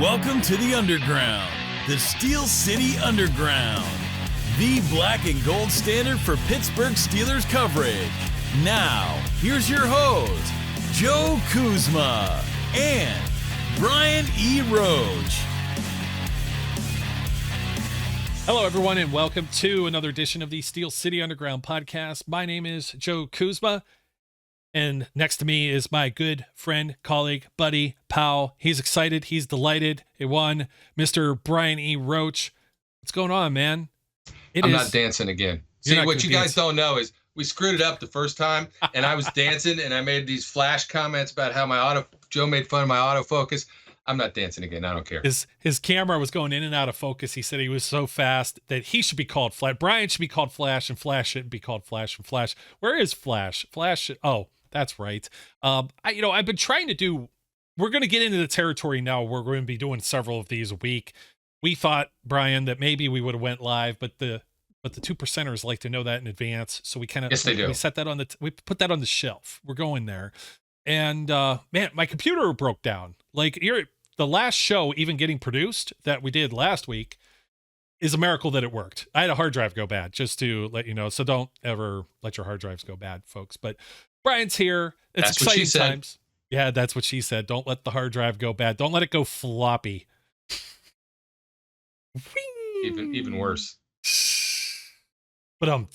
Welcome to the Underground, the Steel City Underground, the black and gold standard for Pittsburgh Steelers coverage. Now, here's your host, Joe Kuzma and Brian E. Roach. Hello, everyone, and welcome to another edition of the Steel City Underground podcast. My name is Joe Kuzma, and next to me is my good friend, colleague, buddy, pal. He's excited. He's delighted. It won. Mr. Brian E. Roach. What's going on, man? I'm not dancing again. See, what you guys don't know is we screwed it up the first time, and I was dancing, and I made these flash comments about how Joe made fun of my autofocus. I'm not dancing again. I don't care. His camera was going in and out of focus. He said he was so fast that he should be called Flash. Brian should be called Flash, and Flash shouldn't be called Flash and Flash. Where is Flash? Oh, that's right. I've been trying to do. We're going to get into the territory now. We're going to be doing several of these a week. We thought, Brian, that maybe we would have went live, but the 2%ers like to know that in advance, so we kind of we set that we put that on the shelf. We're going there, and man, my computer broke down. Like the last show, even getting produced that we did last week, is a miracle that it worked. I had a hard drive go bad, just to let you know. So don't ever let your hard drives go bad, folks. But Brian's here. It's exciting times. Yeah, that's what she said. Don't let the hard drive go bad. Don't let it go floppy. Even worse. But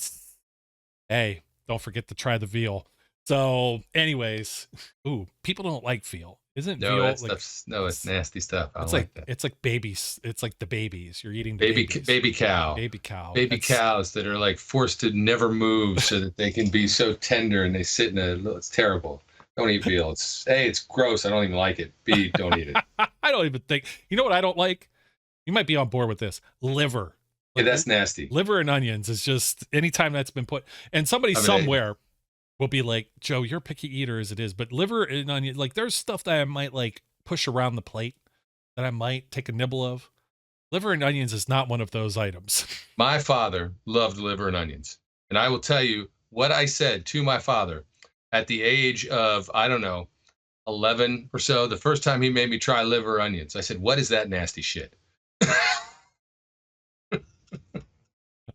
hey, don't forget to try the veal. So, anyways, people don't like veal. Isn't veal it's nasty stuff. I don't like that. It's like babies. It's like the babies. You're eating baby cow. Baby cow. Baby cows that are like forced to never move so that they can be so tender, and they sit it's terrible. Don't eat veal. It's gross. I don't even like it. B, don't eat it. I don't even think. You know what I don't like? You might be on board with this. Liver. Yeah, that's nasty. Liver and onions is just anytime that's been put, and somebody somewhere will be like, Joe, you're a picky eater as it is, but liver and onion, like there's stuff that I might like push around the plate that I might take a nibble of. Liver and onions is not one of those items. My father loved liver and onions. And I will tell you what I said to my father at the age of, 11 or so, the first time he made me try liver or onions. I said, what is that nasty shit?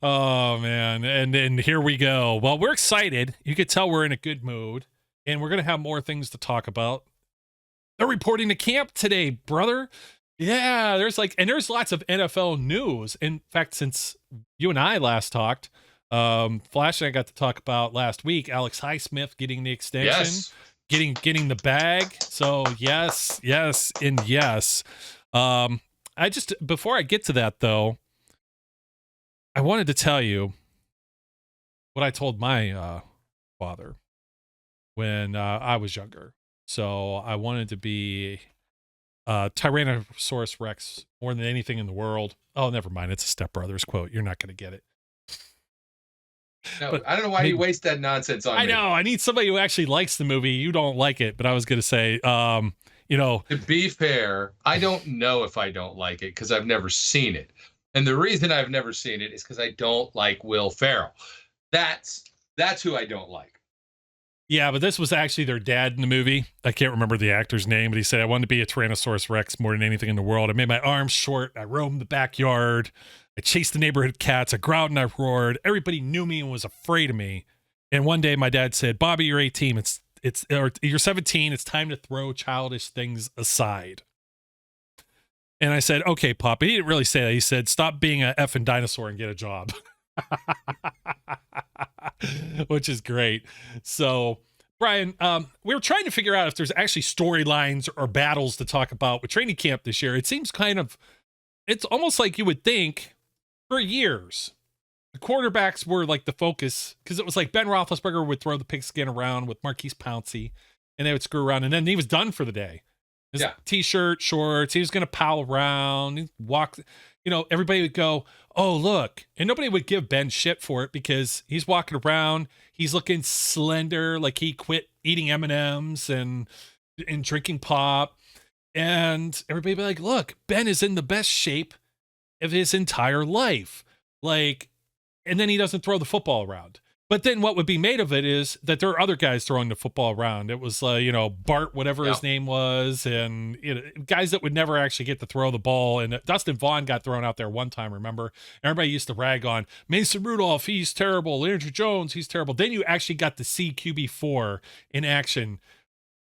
Oh, man. And here we go. Well, we're excited. You could tell we're in a good mood, and we're going to have more things to talk about. They're reporting to camp today, brother. Yeah, there's lots of NFL news. In fact, since you and I last talked, Flash and I got to talk about last week, Alex Highsmith getting the extension, getting the bag. So yes, and yes. Before I get to that though, I wanted to tell you what I told my father when I was younger. So I wanted to be Tyrannosaurus Rex more than anything in the world. Oh, never mind. It's a Step Brothers quote. You're not going to get it. No, but I don't know why you waste that nonsense on me. I know. I need somebody who actually likes the movie. You don't like it, but I was going to say, To be fair, I don't know if I don't like it because I've never seen it. And the reason I've never seen it is because I don't like Will Ferrell. That's who I don't like. Yeah, but this was actually their dad in the movie. I can't remember the actor's name, but he said, I wanted to be a Tyrannosaurus Rex more than anything in the world. I made my arms short. I roamed the backyard. I chased the neighborhood cats. I growled and I roared. Everybody knew me and was afraid of me. And one day my dad said, Bobby, you're 18. Or you're 17. It's time to throw childish things aside. And I said, okay, Pop. But he didn't really say that. He said, stop being a effing dinosaur and get a job. Which is great. So, Brian, we were trying to figure out if there's actually storylines or battles to talk about with training camp this year. It seems it's almost like you would think for years, the quarterbacks were like the focus, because it was like Ben Roethlisberger would throw the pigskin around with Marquise Pouncey, and they would screw around, and then he was done for the day. His t-shirt, shorts, he was going to pal around, he'd walk, everybody would go, oh, look. And nobody would give Ben shit for it because he's walking around, he's looking slender, like he quit eating M&Ms and drinking pop. And everybody would be like, look, Ben is in the best shape of his entire life. And then he doesn't throw the football around. But then what would be made of it is that there are other guys throwing the football around. It was, Bart, whatever his name was, and guys that would never actually get to throw the ball. And Dustin Vaughn got thrown out there one time, remember? Everybody used to rag on Mason Rudolph, he's terrible. Andrew Jones, he's terrible. Then you actually got to see QB4 in action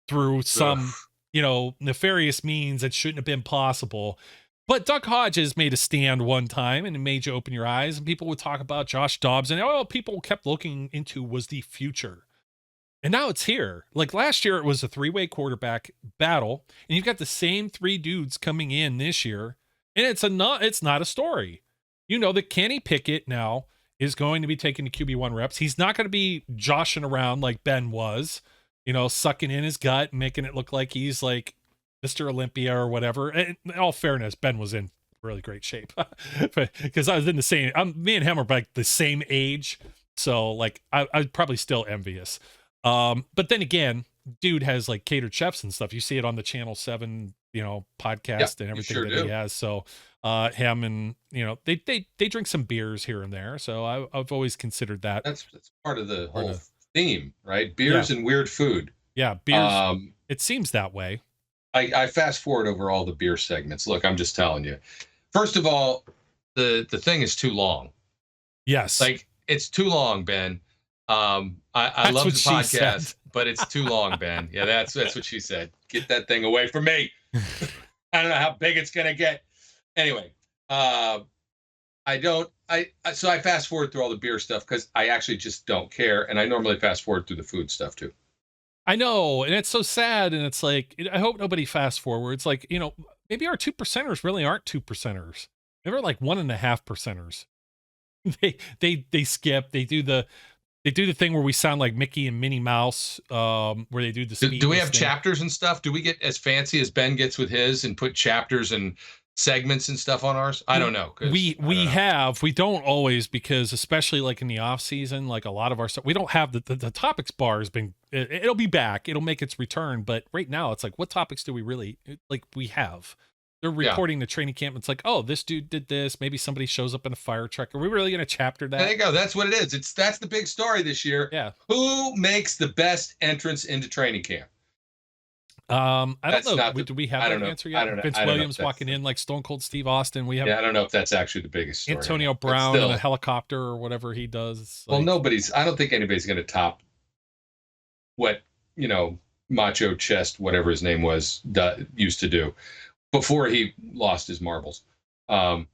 through some, nefarious means that shouldn't have been possible. But Duck Hodges made a stand one time and it made you open your eyes, and people would talk about Josh Dobbs, and all people kept looking into was the future. And now it's here. Like last year, it was a 3-way quarterback battle, and you've got the same 3 dudes coming in this year, and it's not a story. You know that Kenny Pickett now is going to be taking the QB1 reps. He's not going to be joshing around like Ben was, sucking in his gut and making it look like he's like Mr. Olympia or whatever. And in all fairness, Ben was in really great shape because I was in the same, me and him are like the same age. So like, I'm probably still envious. But then again, dude has like catered chefs and stuff. You see it on the Channel 7, podcast and everything that he has. So, him and, they drink some beers here and there. So I've always considered that. That's part of the whole theme, right? Beers and weird food. Yeah. Beers. It seems that way. I fast forward over all the beer segments. Look, I'm just telling you. First of all, the thing is too long. Yes. Like it's too long, Ben. I love the podcast, but it's too long, Ben. Yeah, that's what she said. Get that thing away from me. I don't know how big it's gonna get. Anyway, so I fast forward through all the beer stuff because I actually just don't care, and I normally fast forward through the food stuff too. I know, and it's so sad, and it's like, I hope nobody fast forwards. Like, maybe our 2%ers really aren't 2%ers. They're like 1.5%ers. They skip. They do the thing where we sound like Mickey and Minnie Mouse, where they do the speed. Do we have chapters and stuff? Do we get as fancy as Ben gets with his and put chapters and segments and stuff on ours? I don't know. We don't always, because especially like in the off season, like a lot of our stuff, we don't have the topics bar has been, it'll be back. It'll make its return. But right now it's like, what topics do we really like? We have, they're reporting the training camp. It's like, oh, this dude did this. Maybe somebody shows up in a fire truck. Are we really going to chapter that? There you go. That's what it is. That's the big story this year. Yeah. Who makes the best entrance into training camp? I don't know. Do we have that answer yet? I don't know. Vince Williams walking in like Stone Cold Steve Austin. We have. Yeah, I don't know if that's actually the biggest story. Antonio Brown in a helicopter or whatever he does. Well, I don't think anybody's going to top what, Macho Chest, whatever his name was, used to do before he lost his marbles. He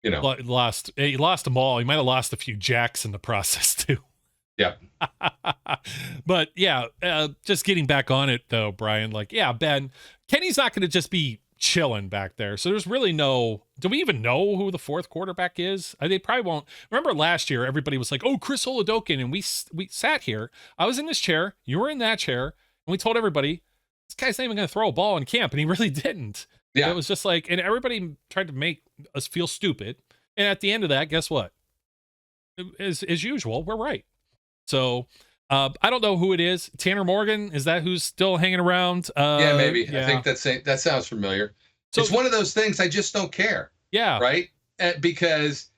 lost them all. He might have lost a few jacks in the process too. Yeah. But yeah, just getting back on it though, Brian, Ben, Kenny's not going to just be chilling back there. So there's really do we even know who the 4th quarterback is? They probably won't. Remember last year, everybody was like, oh, Chris Oladokun. And we sat here. I was in this chair. You were in that chair. And we told everybody, this guy's not even going to throw a ball in camp. And he really didn't. Yeah. It was just like, and everybody tried to make us feel stupid. And at the end of that, guess what? As usual, we're right. So I don't know who it is. Tanner Morgan, is that who's still hanging around? Yeah, maybe. Yeah. I think that sounds familiar. So, it's one of those things I just don't care. Yeah. Right? Because,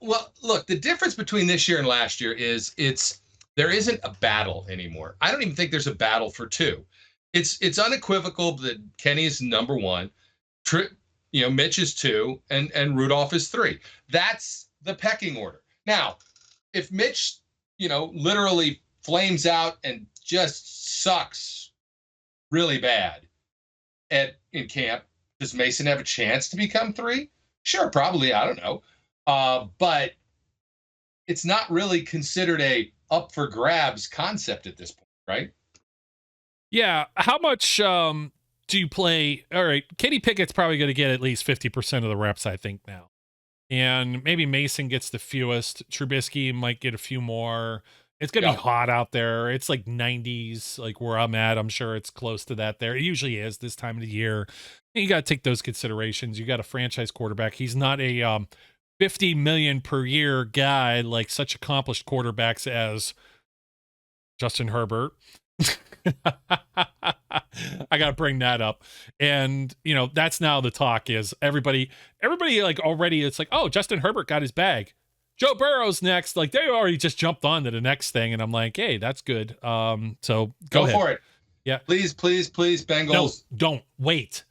look, the difference between this year and last year is there isn't a battle anymore. I don't even think there's a battle for 2. It's unequivocal that Kenny's number 1, Mitch is 2, and Rudolph is 3. That's the pecking order. Now, if Mitch, literally flames out and just sucks really bad in camp, does Mason have a chance to become 3? Sure, probably. I don't know. But it's not really considered a up for grabs concept at this point, right? Yeah. How much do you play? All right. Kenny Pickett's probably going to get at least 50% of the reps, I think, now. And maybe Mason gets the fewest. Trubisky might get a few more. It's going to be hot out there. It's like 90s, like where I'm at. I'm sure it's close to that there. It usually is this time of the year. And you got to take those considerations. You got a franchise quarterback. He's not a 50 million per year guy like such accomplished quarterbacks as Justin Herbert. I got to bring that up. And, that's now the talk is everybody like already, it's like, oh, Justin Herbert got his bag. Joe Burrow's next. Like they already just jumped on to the next thing, and I'm like, hey, that's good. So go ahead. For it. Yeah. Please, Bengals. No, don't wait.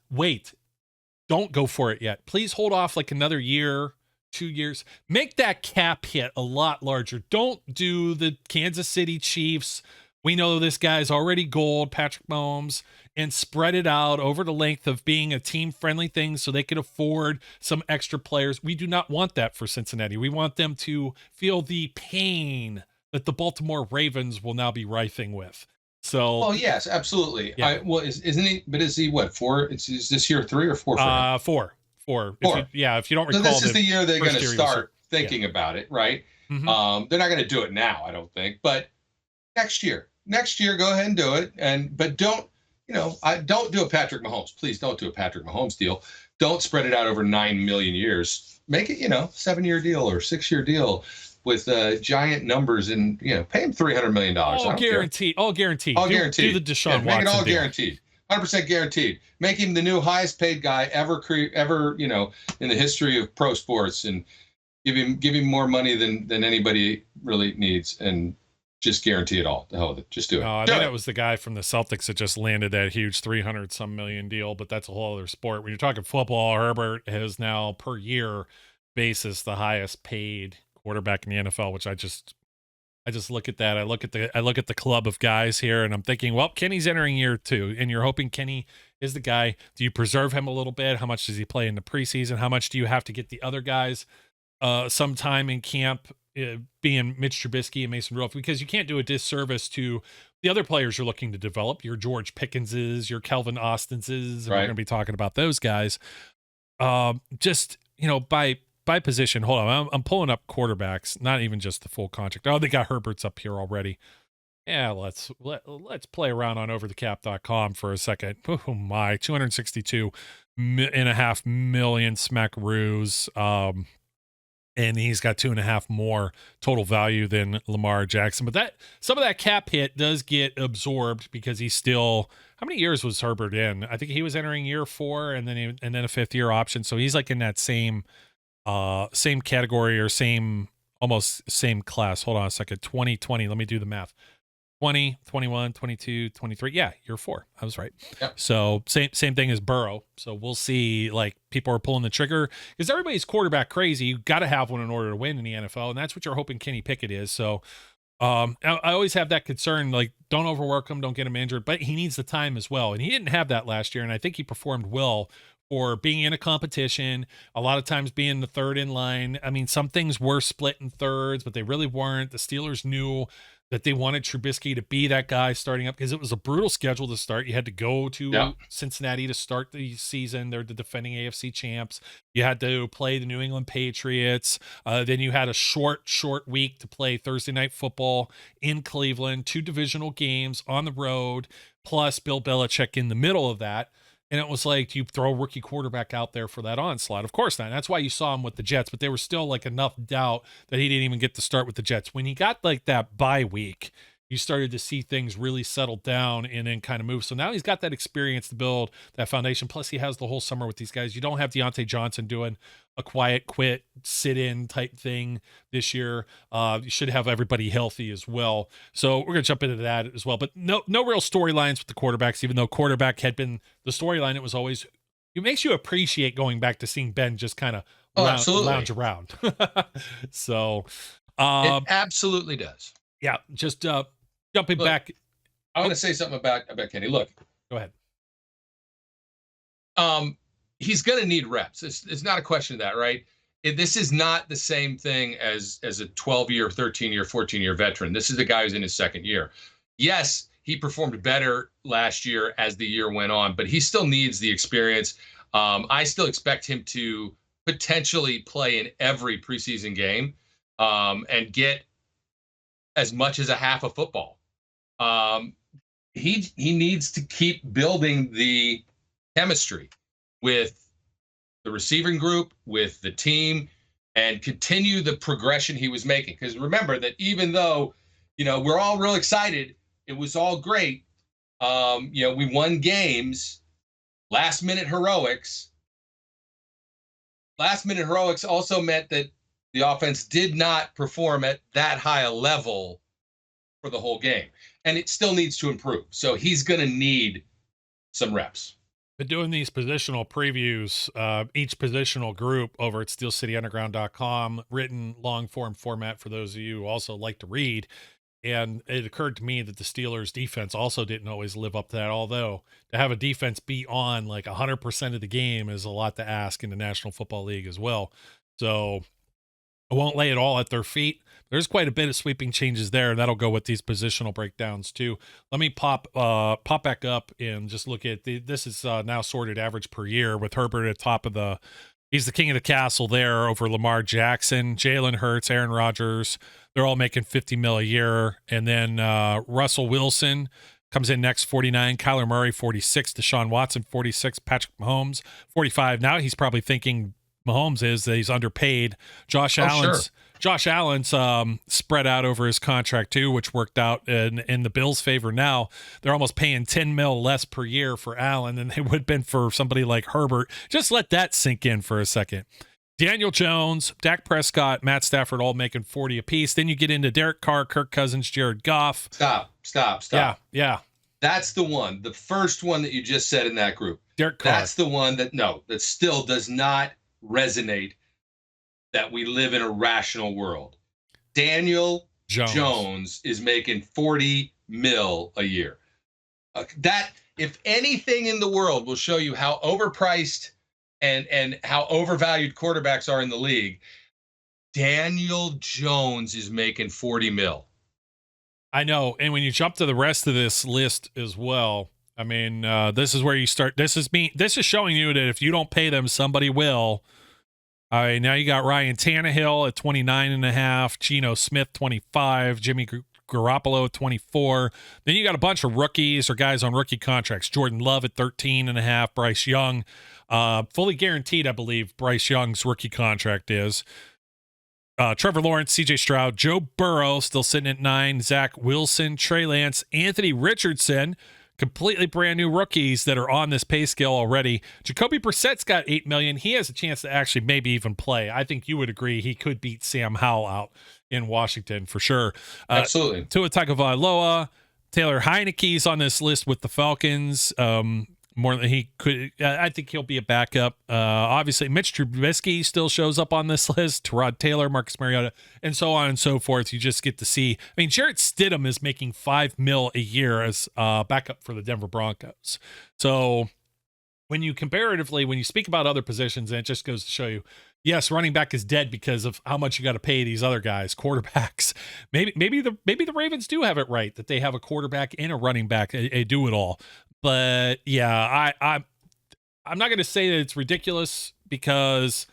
Don't go for it yet. Please hold off like another year, 2 years. Make that cap hit a lot larger. Don't do the Kansas City Chiefs. We know this guy's already gold, Patrick Mahomes, and spread it out over the length of being a team-friendly thing so they could afford some extra players. We do not want that for Cincinnati. We want them to feel the pain that the Baltimore Ravens will now be writhing with. So, yes, absolutely. Yeah. Isn't he? But is he what? 4? Is this year 3 or 4 for him? 4. If you don't recall, so this is the year they're going to start thinking about it, right? Mm-hmm. They're not going to do it now, I don't think, but next year, go ahead and do it. But don't, don't do a Patrick Mahomes. Please don't do a Patrick Mahomes deal. Don't spread it out over 9 million years. Make it, 7-year deal or 6-year deal with giant numbers and, pay him $300 million. All guaranteed. All guaranteed. Do the Deshaun Watson make it all deal. guaranteed. 100% guaranteed. Make him the new highest paid guy ever, in the history of pro sports, and give him more money than anybody really needs, and just guarantee it all. The hell with it. Just do it. I think that was the guy from the Celtics that just landed that huge 300-some million deal, but that's a whole other sport. When you're talking football, Herbert has now per year basis the highest paid quarterback in the NFL, which I just look at that. I look at the club of guys here, and I'm thinking, well, Kenny's entering year 2, and you're hoping Kenny is the guy. Do you preserve him a little bit? How much does he play in the preseason? How much do you have to get the other guys some time in camp, being Mitch Trubisky and Mason Rudolph? Because you can't do a disservice to the other players you're looking to develop, your George Pickenses, your Kelvin Austinses, and we're going to be talking about those guys. By position, hold on. I'm pulling up quarterbacks, not even just the full contract. Oh, they got Herbert's up here already. Yeah, let's play around on overthecap.com for a second. Oh my, 262.5 million smackaroos. And he's got 2.5 more total value than Lamar Jackson. But some of that cap hit does get absorbed because he's still. How many years was Herbert in? I think he was entering year 4 and then a 5th-year option. So he's like in that same category or almost same class. Hold on a second. 2020. Let me do the math. 20, 21, 22, 23. Yeah, year 4. I was right. Yep. So same thing as Burrow. So we'll see, like, people are pulling the trigger because everybody's quarterback crazy. You got to have one in order to win in the NFL, and that's what you're hoping Kenny Pickett is. So I always have that concern, like, don't overwork him, don't get him injured, but he needs the time as well. And he didn't have that last year, and I think he performed well for being in a competition, a lot of times being the third in line. I mean, some things were split in thirds, but they really weren't. The Steelers knew that they wanted Trubisky to be that guy starting up because it was a brutal schedule to start. You had to go to Cincinnati to start the season. They're the defending AFC champs. You had to play the New England Patriots. Then you had a short week to play Thursday Night Football in Cleveland, 2 divisional games on the road, plus Bill Belichick in the middle of that. And it was like, do you throw a rookie quarterback out there for that onslaught? Of course not. And that's why you saw him with the Jets, but there was still like enough doubt that he didn't even get to start with the Jets. When he got like that bye week, you started to see things really settle down and then kind of move. So now he's got that experience to build that foundation. Plus he has the whole summer with these guys. You don't have Deontay Johnson doing a quiet quit, sit in type thing this year. You should have everybody healthy as well. So we're going to jump into that as well, but no real storylines with the quarterbacks, even though quarterback had been the storyline. It was always, it makes you appreciate going back to seeing Ben just kind of lounge around. So it absolutely does. Yeah. Just jumping back. I want to say something about Kenny. Look, go ahead. He's going to need reps. It's not a question of that, right? This is not the same thing as a 12-year, 13-year, 14-year veteran. This is a guy who's in his second year. Yes, he performed better last year as the year went on, but he still needs the experience. I still expect him to potentially play in every preseason game and get as much as a half of football. He needs to keep building the chemistry with the receiving group, with the team, and continue the progression he was making. Because remember that even though, we're all real excited, it was all great. We won games, last minute heroics. Last minute heroics also meant that the offense did not perform at that high a level for the whole game. And it still needs to improve. So he's going to need some reps. Been doing these positional previews, each positional group over at steelcityunderground.com, written long form format for those of you who also like to read. And it occurred to me that the Steelers defense also didn't always live up to that, although to have a defense be on like 100% of the game is a lot to ask in the National Football League as well. So I won't lay it all at their feet. There's quite a bit of sweeping changes there, and that'll go with these positional breakdowns too. Let me pop back up and just look at this is now sorted average per year with Herbert at the top of he's the king of the castle there over Lamar Jackson, Jalen Hurts, Aaron Rodgers. They're all making $50 million a year. And then Russell Wilson comes in next, 49. Kyler Murray, 46. Deshaun Watson, 46. Patrick Mahomes, 45. Now he's probably thinking Mahomes is that he's underpaid. Josh Allen's spread out over his contract too, which worked out in the Bills' favor. Now they're almost paying $10 million less per year for Allen than they would have been for somebody like Herbert. Just let that sink in for a second. Daniel Jones, Dak Prescott, Matt Stafford, all making 40 apiece. Then you get into Derek Carr, Kirk Cousins, Jared Goff. Stop. Yeah. That's the one, the first one that you just said in that group. Derek Carr. That's the one that still does not resonate that we live in a rational world. Daniel Jones is making $40 million a year. That, if anything in the world will show you how overpriced and how overvalued quarterbacks are in the league, Daniel Jones is making $40 million. I know. And when you jump to the rest of this list as well, I mean, this is where you start. This is showing you that if you don't pay them, somebody will. All right, now you got Ryan Tannehill at 29.5, Geno Smith 25, Jimmy Garoppolo at 24. Then you got a bunch of rookies or guys on rookie contracts. Jordan Love at 13.5, Bryce Young, fully guaranteed, I believe Bryce Young's rookie contract is. Trevor Lawrence, CJ Stroud, Joe Burrow still sitting at 9, Zach Wilson, Trey Lance, Anthony Richardson. Completely brand new rookies that are on this pay scale already. Jacoby Brissett's got $8 million. He has a chance to actually maybe even play. I think you would agree he could beat Sam Howell out in Washington for sure. Absolutely. Tua Tagovailoa, Taylor Heineke's on this list with the Falcons. More than he could. I think he'll be a backup. Obviously, Mitch Trubisky still shows up on this list. Tyrod Taylor, Marcus Mariota, and so on and so forth. You just get to see. I mean, Jarrett Stidham is making $5 million a year as backup for the Denver Broncos. So when you speak about other positions, and it just goes to show you, yes, running back is dead because of how much you got to pay these other guys, quarterbacks. Maybe the Ravens do have it right that they have a quarterback and a running back. They do it all. But yeah, I'm not going to say that it's ridiculous because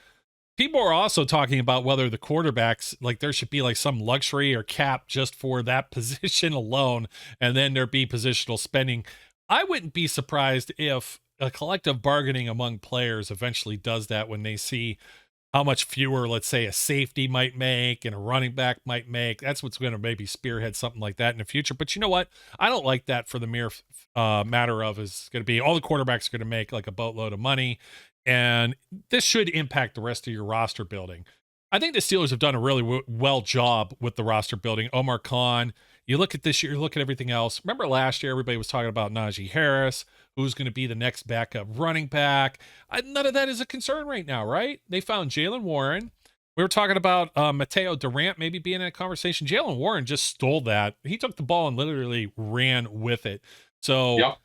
people are also talking about whether the quarterbacks, like there should be like some luxury or cap just for that position alone, and then there be positional spending. I wouldn't be surprised if a collective bargaining among players eventually does that when they see how much fewer, let's say, a safety might make and a running back might make. That's what's going to maybe spearhead something like that in the future. But you know what? I don't like that for the mere matter of is going to be all the quarterbacks are going to make like a boatload of money. And this should impact the rest of your roster building. I think the Steelers have done a really well job with the roster building. Omar Khan, you look at this year, you look at everything else. Remember last year, everybody was talking about Najee Harris, who's going to be the next backup running back. None of that is a concern right now, right? They found Jalen Warren. We were talking about Mateo Durant maybe being in a conversation. Jalen Warren just stole that. He took the ball and literally ran with it. So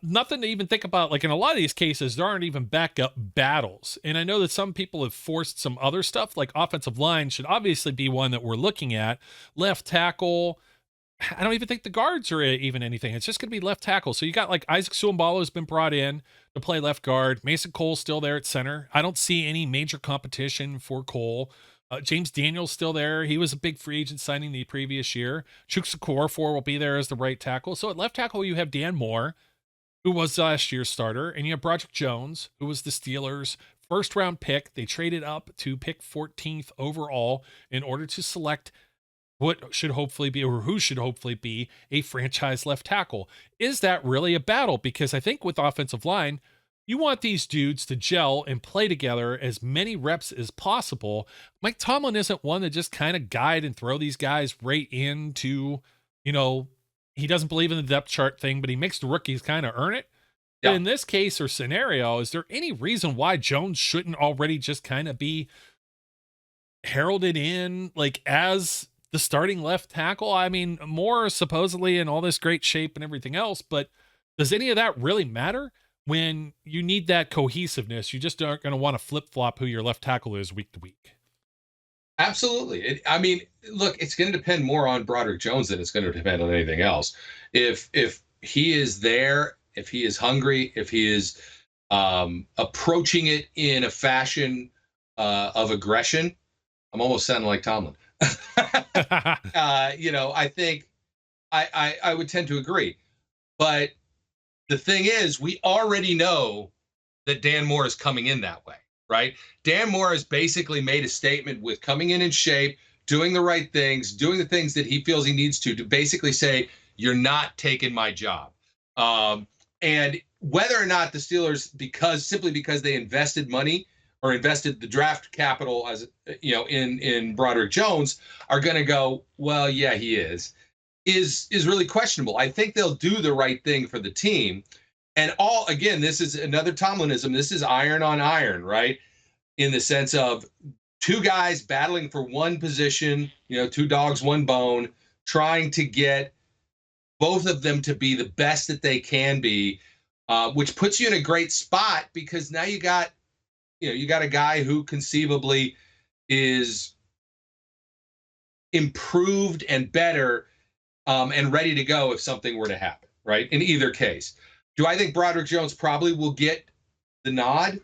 nothing to even think about. Like in a lot of these cases, there aren't even backup battles. And I know that some people have forced some other stuff, like offensive line should obviously be one that we're looking at. Left tackle, I don't even think the guards are even anything. It's just going to be left tackle. So you got like Isaac Suambalo has been brought in to play left guard. Mason Cole's still there at center. I don't see any major competition for Cole. James Daniels still there. He was a big free agent signing the previous year. Chukwuka Okorafor will be there as the right tackle. So at left tackle, you have Dan Moore, who was last year's starter, and you have Broderick Jones, who was the Steelers' first-round pick. They traded up to pick 14th overall in order to select what should hopefully be, or who should hopefully be, a franchise left tackle. Is that really a battle? Because I think with offensive line, You want these dudes to gel and play together as many reps as possible. Mike Tomlin isn't one to just kind of guide and throw these guys right into, he doesn't believe in the depth chart thing, but he makes the rookies kind of earn it. Yeah. But in this case or scenario, is there any reason why Jones shouldn't already just kind of be heralded in like as the starting left tackle? I mean, Moore supposedly in all this great shape and everything else, but does any of that really matter? When you need that cohesiveness, you just aren't going to want to flip-flop who your left tackle is week to week. Absolutely. Look, it's going to depend more on Broderick Jones than it's going to depend on anything else. If he is there, if he is hungry, if he is approaching it in a fashion of aggression, I'm almost sounding like Tomlin. I think I would tend to agree. But the thing is, we already know that Dan Moore is coming in that way, right? Dan Moore has basically made a statement with coming in shape, doing the right things, doing the things that he feels he needs to basically say, you're not taking my job. And whether or not the Steelers, simply because they invested money or invested the draft capital in Broderick Jones, are going to go, well, yeah, he is really questionable. I think they'll do the right thing for the team. And again, this is another Tomlinism. This is iron on iron, right? In the sense of two guys battling for one position, two dogs, one bone, trying to get both of them to be the best that they can be, which puts you in a great spot because now you got a guy who conceivably is improved and better and ready to go if something were to happen, right? In either case. Do I think Broderick Jones probably will get the nod?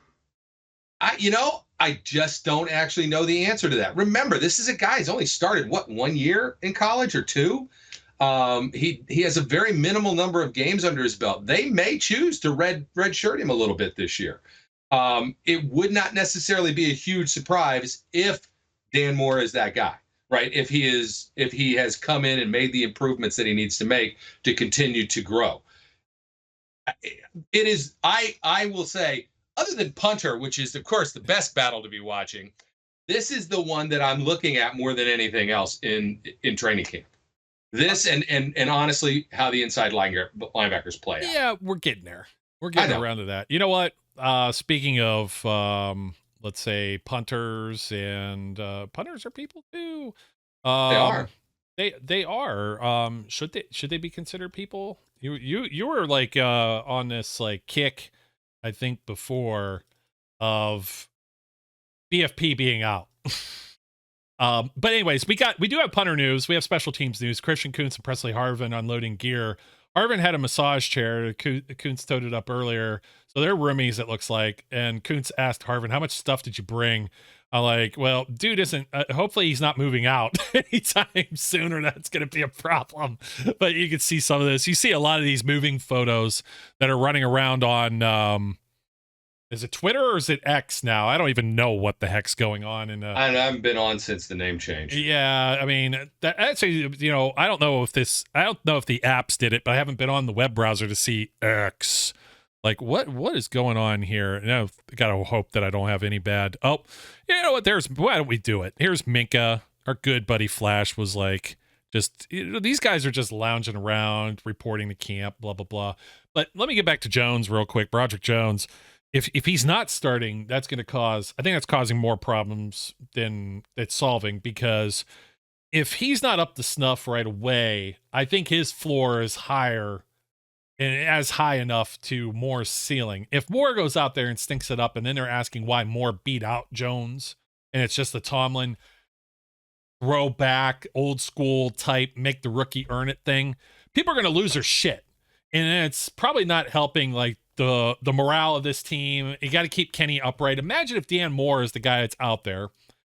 I just don't actually know the answer to that. Remember, this is a guy who's only started, 1 year in college or 2? He has a very minimal number of games under his belt. They may choose to redshirt him a little bit this year. It would not necessarily be a huge surprise if Dan Moore is that guy. Right, if he has come in and made the improvements that he needs to make to continue to grow. It is, I will say, other than punter, which is of course the best battle to be watching, this is the one that I'm looking at more than anything else in training camp. This and honestly, how the inside linebackers play out. Yeah, we're getting there. We're getting around to that. You know what? Speaking of let's say punters and punters are people too. They are. They are. Should they be considered people? You were like on this like kick, I think before, of BFP being out. But anyways, we do have punter news. We have special teams news. Christian Kuntz and Presley Harvin unloading gear. Harvin had a massage chair. Kuntz towed it up earlier. So they're roomies, it looks like. And Kuntz asked Harvin, how much stuff did you bring? I'm like, well, dude isn't, hopefully he's not moving out anytime soon or that's going to be a problem. But you can see some of this. You see a lot of these moving photos that are running around on, is it Twitter or is it X now? I don't even know what the heck's going on. I haven't been on since the name change. Yeah, I mean, that actually, I don't know if the apps did it, but I haven't been on the web browser to see X. Like, what is going on here? And I've got to hope that I don't have any bad. Oh, you know what? Why don't we do it? Here's Minka. Our good buddy Flash was like, these guys are just lounging around, reporting to camp, blah, blah, blah. But let me get back to Jones real quick. Broderick Jones. If he's not starting, I think that's causing more problems than it's solving, because if he's not up to snuff right away, I think his floor is higher and as high enough to Moore's ceiling. If Moore goes out there and stinks it up and then they're asking why Moore beat out Jones and it's just the Tomlin throwback, old school type, make the rookie earn it thing, people are going to lose their shit. And it's probably not helping like the morale of this team. You got to keep Kenny upright. Imagine if Dan Moore is the guy that's out there,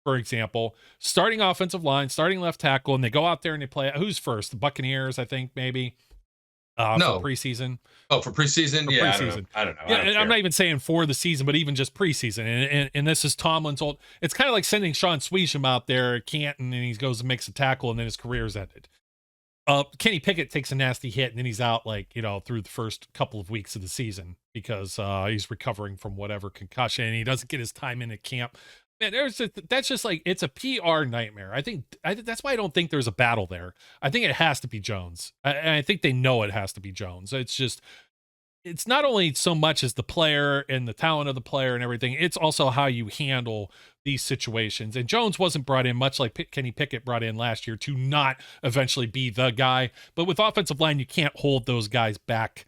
for example, starting offensive line, starting left tackle, and they go out there and they play. Who's first? The Buccaneers, I think, maybe. No. For preseason. Oh, for preseason? Yeah, preseason. I don't know. Yeah, I'm not even saying for the season, but even just preseason. And this is Tomlin's old. It's kind of like sending Sean Swisham out there at Canton, and he goes and makes a tackle, and then his career's ended. Kenny Pickett takes a nasty hit and then he's out through the first couple of weeks of the season because he's recovering from whatever concussion and he doesn't get his time in at camp. Man, that's just like, it's a PR nightmare. I think that's why I don't think there's a battle there. I think it has to be Jones. I think they know it has to be Jones. It's not only so much as the player and the talent of the player and everything, it's also how you handle these situations. And Jones wasn't brought in, much like Kenny Pickett brought in last year, to not eventually be the guy. But with offensive line, you can't hold those guys back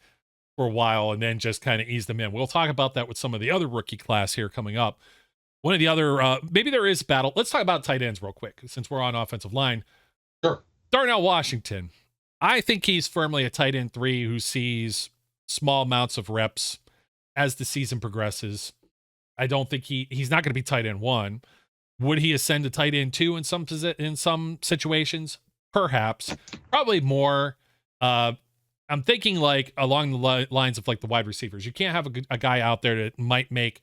for a while and then just kind of ease them in. We'll talk about that with some of the other rookie class here coming up. One of the other, maybe there is battle. Let's talk about tight ends real quick, since we're on offensive line. Sure. Darnell Washington. I think he's firmly a tight end 3 who sees small amounts of reps as the season progresses. I don't think he's not going to be tight end 1. Would he ascend to tight end 2 in some situations? Perhaps. Probably more. I'm thinking like along the lines of like the wide receivers. You can't have a guy out there that might make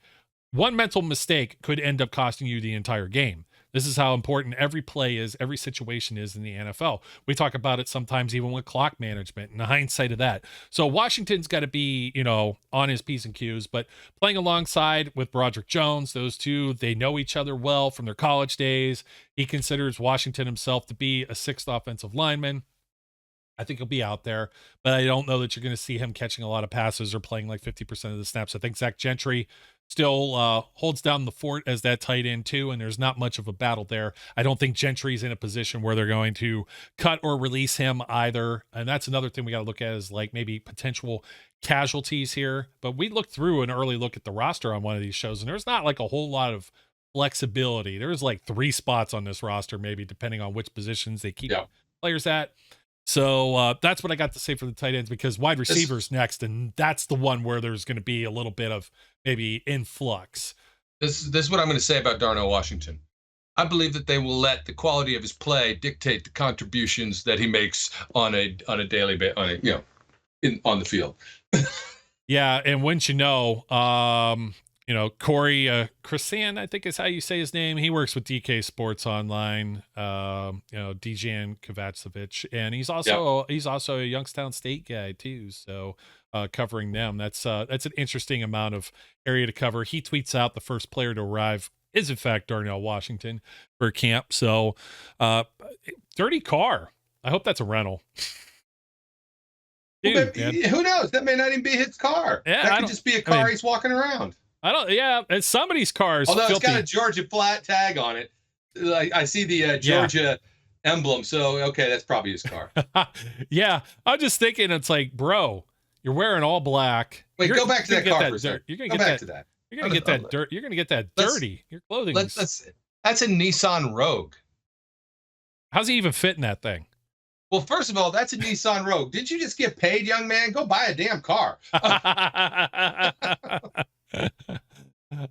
one mental mistake could end up costing you the entire game. This is how important every play is, every situation is in the NFL. We talk about it sometimes even with clock management and the hindsight of that. So Washington's got to be, on his P's and Q's, but playing alongside with Broderick Jones, those two, they know each other well from their college days. He considers Washington himself to be a 6th offensive lineman. I think he'll be out there, but I don't know that you're going to see him catching a lot of passes or playing like 50% of the snaps. I think Zach Gentry still holds down the fort as that tight end too, and there's not much of a battle there. I don't think Gentry's in a position where they're going to cut or release him either, and that's another thing we got to look at is like maybe potential casualties here. But we looked through an early look at the roster on one of these shows, and there's not like a whole lot of flexibility. There's like 3 spots on this roster, maybe depending on which positions they keep players at. So that's what I got to say for the tight ends, because wide receivers next, and that's the one where there's going to be a little bit of maybe influx. This is what I'm going to say about Darnell Washington. I believe that they will let the quality of his play dictate the contributions that he makes on a daily basis, on the field. Yeah, and wouldn't you know, Corey Chrisan, I think is how you say his name. He works with DK Sports Online, Dejan Kovacevic, and he's also a Youngstown State guy too. So covering them, that's an interesting amount of area to cover. He tweets out the first player to arrive is in fact Darnell Washington for camp. So dirty car. I hope that's a rental. Dude, who knows? That may not even be his car. Yeah, that could just be a car he's walking around. It's somebody's cars. Although filthy. It's got a Georgia flat tag on it. I see the Georgia emblem. So, okay, that's probably his car. Yeah. I'm just thinking, it's like, bro, you're wearing all black. Wait, go back to that car for a second. You're going to get that. You're going to get that dirt. You're going to get that dirty. Your clothing. That's a Nissan Rogue. How's he even fit in that thing? Well, first of all, that's a Nissan Rogue. Did you just get paid, young man? Go buy a damn car.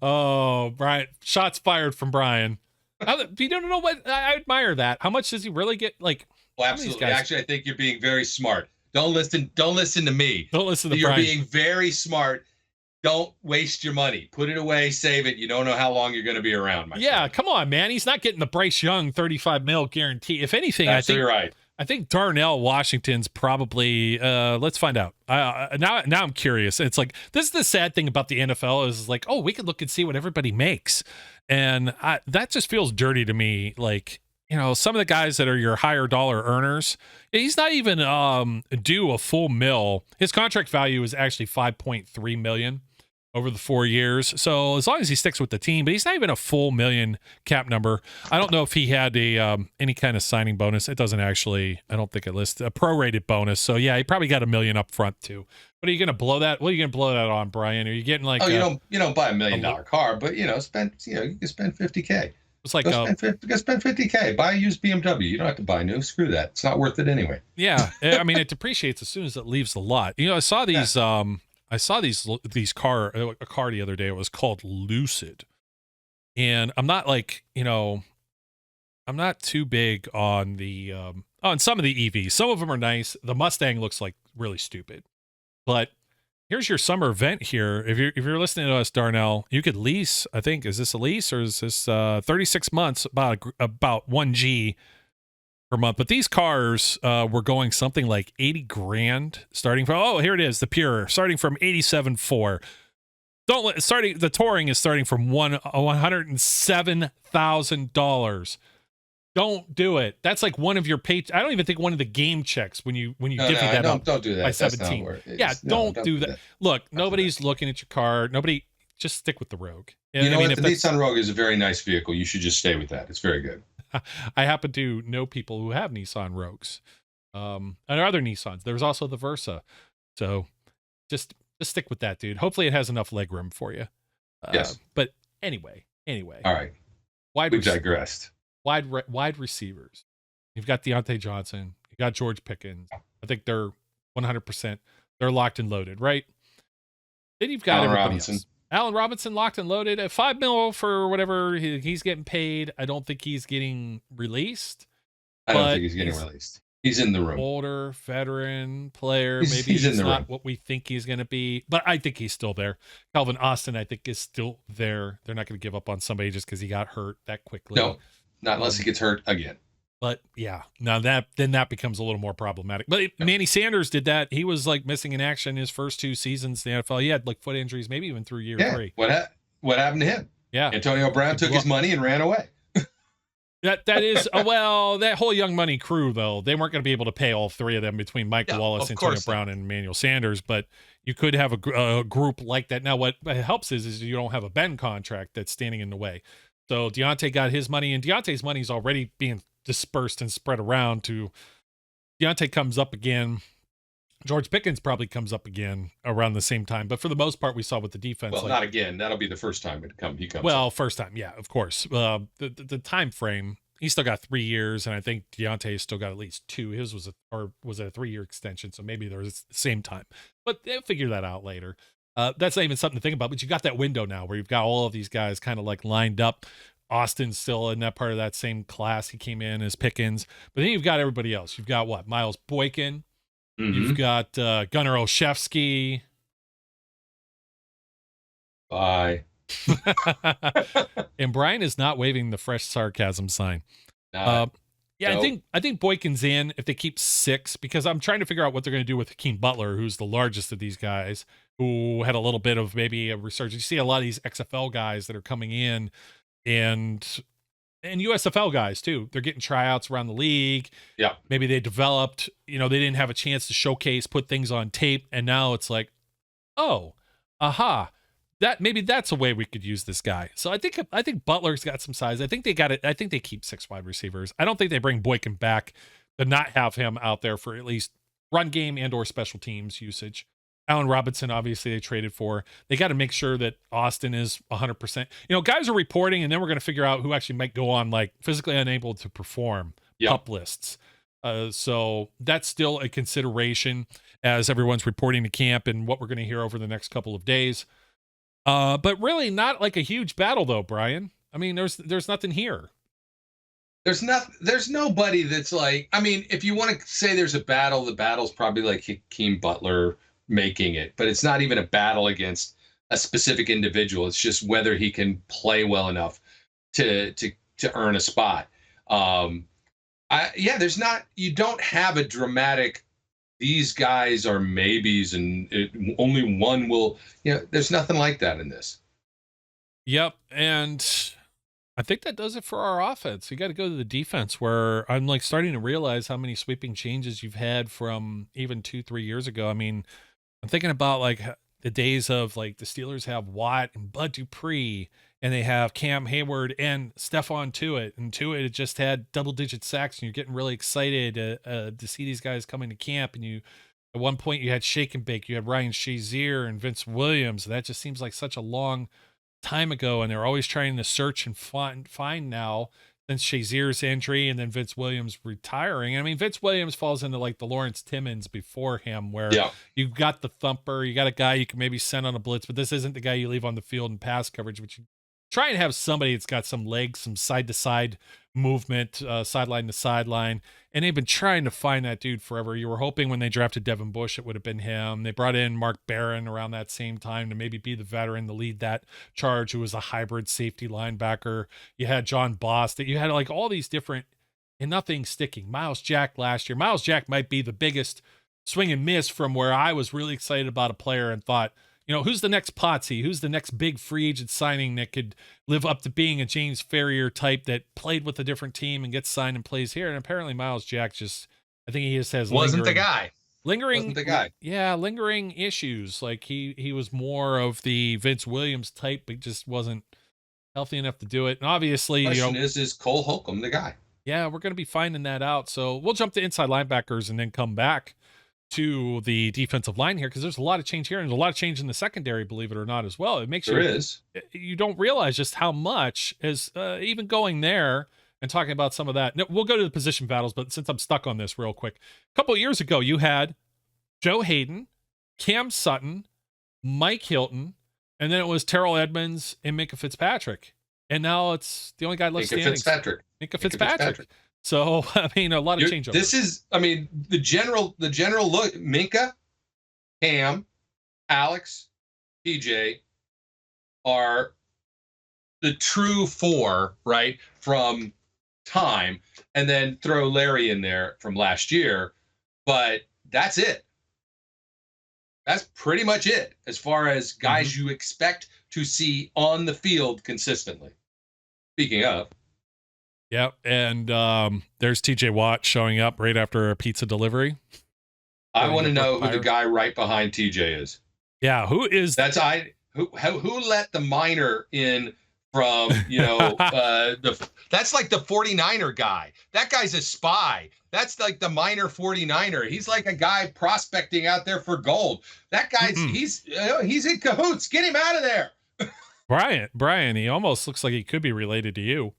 Oh, Brian! Shots fired from Brian. You don't know what I admire that. How much does he really get? Like, well, absolutely. Actually, I think you're being very smart. Don't listen to me. Don't listen to You're Brian. being very smart. Don't waste your money. Put it away. Save it. You don't know how long you're going to be around. My friend. Come on, man. He's not getting the Bryce Young $35 million guarantee. If anything, Absolutely right. I think Darnell Washington's probably, let's find out. Now I'm curious. It's like, this is the sad thing about the NFL is like, oh, we can look and see what everybody makes. And that just feels dirty to me. Like, some of the guys that are your higher dollar earners, he's not even due a full mill. His contract value is actually $5.3 million over the 4 years. So as long as he sticks with the team, but he's not even a full $1 million cap number. I don't know if he had any kind of signing bonus. It doesn't actually, I don't think it lists a prorated bonus. So yeah, he probably got $1 million up front too. But are you going to blow that? What are you going to blow that on, Brian? Are you getting like, you don't buy $1 million car, but you can spend $50K. It's like, go spend $50K, buy a used BMW. You don't have to buy new. Screw that. It's not worth it anyway. Yeah. I mean, it depreciates as soon as it leaves the lot. I saw these, I saw a car the other day. It was called Lucid, and I'm not like, I'm not too big on the on some of the EVs. Some of them are nice. The Mustang looks like really stupid, but here's your summer event here. If you're listening to us, Darnell, you could lease. I think, is this a lease or is this 36 months about 1G per month. But these cars were going something like 80 grand starting from, oh, here it is, the Pure, starting from 87.4. The Touring is starting from $107,000. Don't do it. That's like one of your I don't even think one of the game checks when you divvy that up. Don't do that. By That's 17. Not yeah, don't do that. Look, nobody's looking at your car. Nobody, just stick with the Rogue. You know what? The Nissan Rogue is a very nice vehicle. You should just stay with that. It's very good. I happen to know people who have Nissan Rogues, and other Nissans. There's also the Versa. So just stick with that, dude. Hopefully it has enough legroom for you. Yes. But anyway. All right. We digressed. Wide receivers. You've got Deontay Johnson. You got George Pickens. I think they're 100%. They're locked and loaded, right? Then you've got everybody Robinson. else. Allen Robinson locked and loaded at $5 million for whatever he's getting paid. I don't think he's getting released. I don't think he's getting released. He's in the room. Older, veteran player. Maybe he's not what we think he's going to be, but I think he's still there. Calvin Austin, I think, is still there. They're not going to give up on somebody just because he got hurt that quickly. No, not unless he gets hurt again. But yeah, now that becomes a little more problematic. But Manny Sanders did that. He was like missing in action his first 2 seasons in the NFL. He had like foot injuries, maybe even through year 3. What happened to him? Yeah, Antonio Brown took his money and ran away. That is well, that whole Young Money crew though, they weren't going to be able to pay all 3 of them between Michael Wallace, Antonio Brown, and Emmanuel Sanders. But you could have a group like that. Now, what helps is you don't have a Ben contract that's standing in the way. So Deontay got his money, and Deontay's money is already being dispersed and spread around. To Deontay comes up again. George Pickens probably comes up again around the same time, but for the most part, we saw with the defense. Well, not again. That'll be the first time he comes. Well, up. First time, yeah, of course. The time frame, he's still got 3 years, and I think Deontay's still got at least 2. His was a 3-year extension, so maybe there was the same time. But they'll figure that out later. That's not even something to think about. But you got that window now where you've got all of these guys kind of like lined up. Austin's still in that part of that same class. He came in as Pickens, but then you've got everybody else. You've got what? Miles Boykin. Mm-hmm. You've got Gunnar Olszewski. Bye. And Brian is not waving the fresh sarcasm sign. Yeah, nope. I think Boykin's in if they keep 6, because I'm trying to figure out what they're going to do with Hakeem Butler, who's the largest of these guys, who had a little bit of maybe a resurgence. You see a lot of these XFL guys that are coming in, and USFL guys too. They're getting tryouts around the league. Yeah. Maybe they developed, they didn't have a chance to showcase, put things on tape. And now it's like, oh, aha, that's a way we could use this guy. So I think Butler's got some size. I think they got it. I think they keep 6 wide receivers. I don't think they bring Boykin back to not have him out there for at least run game and or special teams usage. Allen Robinson, obviously, they traded for. They got to make sure that Austin is 100%. Guys are reporting, and then we're going to figure out who actually might go on, like, physically unable to perform PUP lists. So that's still a consideration as everyone's reporting to camp and what we're going to hear over the next couple of days. But really not like a huge battle, though, Brian. I mean, there's nothing here. There's nobody that's like, I mean, if you want to say there's a battle, the battle's probably like Hakeem Butler making it, but it's not even a battle against a specific individual. It's just whether he can play well enough to earn a spot. You don't have a dramatic, these guys are maybes and only one will, there's nothing like that in this. Yep. And I think that does it for our offense. You got to go to the defense, where I'm like starting to realize how many sweeping changes you've had from even 2-3 years ago. I mean, I'm thinking about like the days of like the Steelers have Watt and Bud Dupree, and they have Cam Hayward and Stephon Tuitt, and Tuitt just had double-digit sacks, and you're getting really excited to see these guys come into camp. And at one point you had Shake and Bake, you had Ryan Shazier and Vince Williams. That just seems like such a long time ago, and they're always trying to search and find now, since Shazier's injury and then Vince Williams retiring. I mean, Vince Williams falls into like the Lawrence Timmons before him, where you've got the thumper, you got a guy you can maybe send on a blitz, but this isn't the guy you leave on the field in pass coverage, which you try and have somebody that's got some legs, some side-to-side movement, sideline to sideline. And they've been trying to find that dude forever. You were hoping when they drafted Devin Bush, it would have been him. They brought in Mark Barron around that same time to maybe be the veteran to lead that charge, who was a hybrid safety linebacker. You had John Boss. You had like all these different and nothing sticking. Miles Jack last year. Miles Jack might be the biggest swing and miss from where I was really excited about a player and thought, who's the next Potsy? Who's the next big free agent signing that could live up to being a James Ferrier type that played with a different team and gets signed and plays here? And apparently Miles Jack I think he just has wasn't the guy. Lingering, wasn't the guy. Yeah, lingering issues. Like he was more of the Vince Williams type, but just wasn't healthy enough to do it. And obviously, Question is Cole Holcomb the guy? Yeah, we're going to be finding that out. So we'll jump to inside linebackers and then come back to the defensive line here, because there's a lot of change here and there's a lot of change in the secondary, believe it or not, as well. It makes you don't realize just how much is even going there and talking about some of that. No, we'll go to the position battles, but since I'm stuck on this real quick, a couple of years ago, you had Joe Hayden, Cam Sutton, Mike Hilton, and then it was Terrell Edmonds and Minkah Fitzpatrick. And now it's the only guy left standing. Minkah Fitzpatrick. So, I mean, a lot of changeover. This is, I mean, the general look, Minkah, Cam, Alex, TJ are the true four, right, from time, and then throw Larry in there from last year. But that's it. That's pretty much it as far as guys you expect to see on the field consistently. Speaking of. Yep, and there's TJ Watt showing up right after a pizza delivery. I want to know who the guy right behind TJ is. Yeah, who is? Who let the minor in from, that's like the 49er guy. That guy's a spy. That's like the minor 49er. He's like a guy prospecting out there for gold. That guy's he's in cahoots. Get him out of there. Brian, he almost looks like he could be related to you.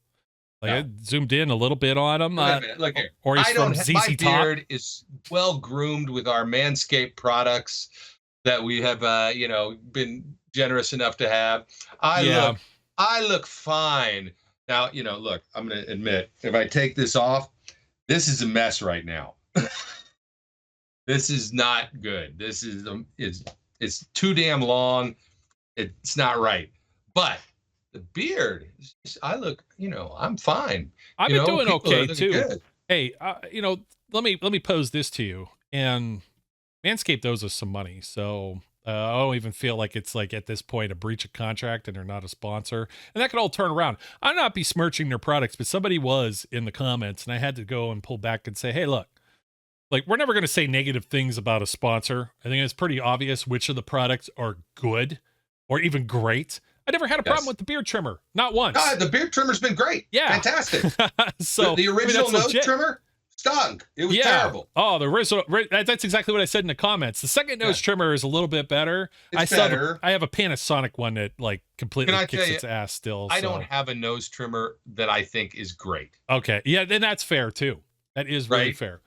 Like I zoomed in a little bit on him. Wait a minute, look here. Or he's from ZZ My Top. beard is well groomed with our Manscaped products that we have, been generous enough to have. I look fine. Now, look, I'm going to admit, if I take this off, this is a mess right now. This is not good. This is it's too damn long. It's not right. But the beard, I look, I'm fine. I've been doing okay too. Good. Hey, let me pose this to you. And Manscaped owes us some money, so I don't even feel like it's like at this point a breach of contract and they're not a sponsor. And that could all turn around. I'm not besmirching their products, but somebody was in the comments, and I had to go and pull back and say, hey, look, like we're never going to say negative things about a sponsor. I think it's pretty obvious which of the products are good or even great. I never had a problem with the beard trimmer. Not once. The beard trimmer's been great. Yeah. Fantastic. So the original nose trimmer stunk. It was terrible. Oh, the original. That's exactly what I said in the comments. The second nose trimmer is a little bit better. It's better. I have a Panasonic one that like completely kicks its ass still. I don't have a nose trimmer that I think is great. Okay. Yeah, then that's fair too. That is really fair.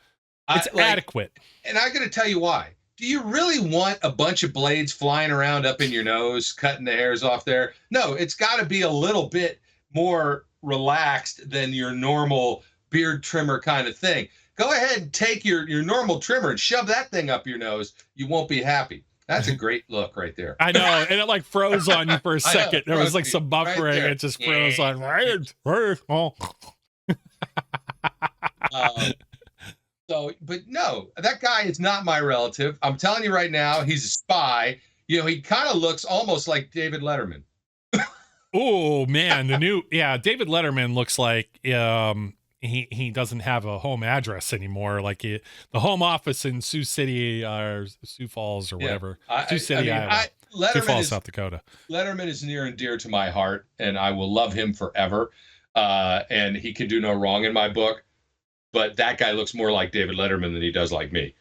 It's adequate. And I got to tell you why. Do you really want a bunch of blades flying around up in your nose, cutting the hairs off there? No, it's got to be a little bit more relaxed than your normal beard trimmer kind of thing. Go ahead and take your normal trimmer and shove that thing up your nose. You won't be happy. That's a great look right there. I know. And it like froze on you for a second. There was like some buffering. Right, it just froze on. So, but no, that guy is not my relative. I'm telling you right now, he's a spy. He kind of looks almost like David Letterman. Oh man, David Letterman looks like he doesn't have a home address anymore. Like the home office in Sioux City or Sioux Falls or whatever. Sioux City, Sioux Falls, South Dakota. Letterman is near and dear to my heart, and I will love him forever. And he can do no wrong in my book. But that guy looks more like David Letterman than he does like me.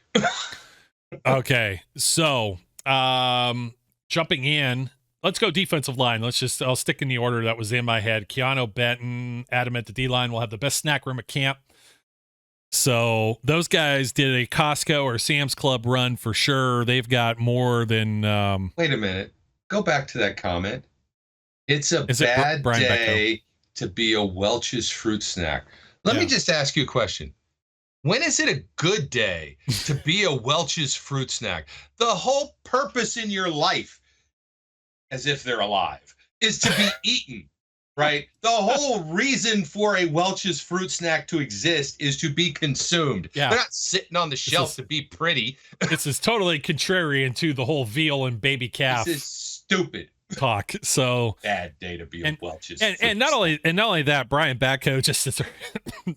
Okay, so jumping in, let's go defensive line. I'll stick in the order that was in my head. Keanu Benton, Adam at the D-line will have the best snack room at camp. So those guys did a Costco or Sam's Club run for sure. They've got more than... Wait a minute. Go back to that comment. It's a bad day to be a Welch's fruit snack. Let me just ask you a question. When is it a good day to be a Welch's fruit snack? The whole purpose in your life, as if they're alive, is to be eaten. right? The whole reason for a Welch's fruit snack to exist is to be consumed. Yeah. They're not sitting on the shelf to be pretty. This is totally contrarian to the whole veal and baby calf. This is stupid. Talk. So bad day to be a Welch's. And not only that, Brian Batko, just to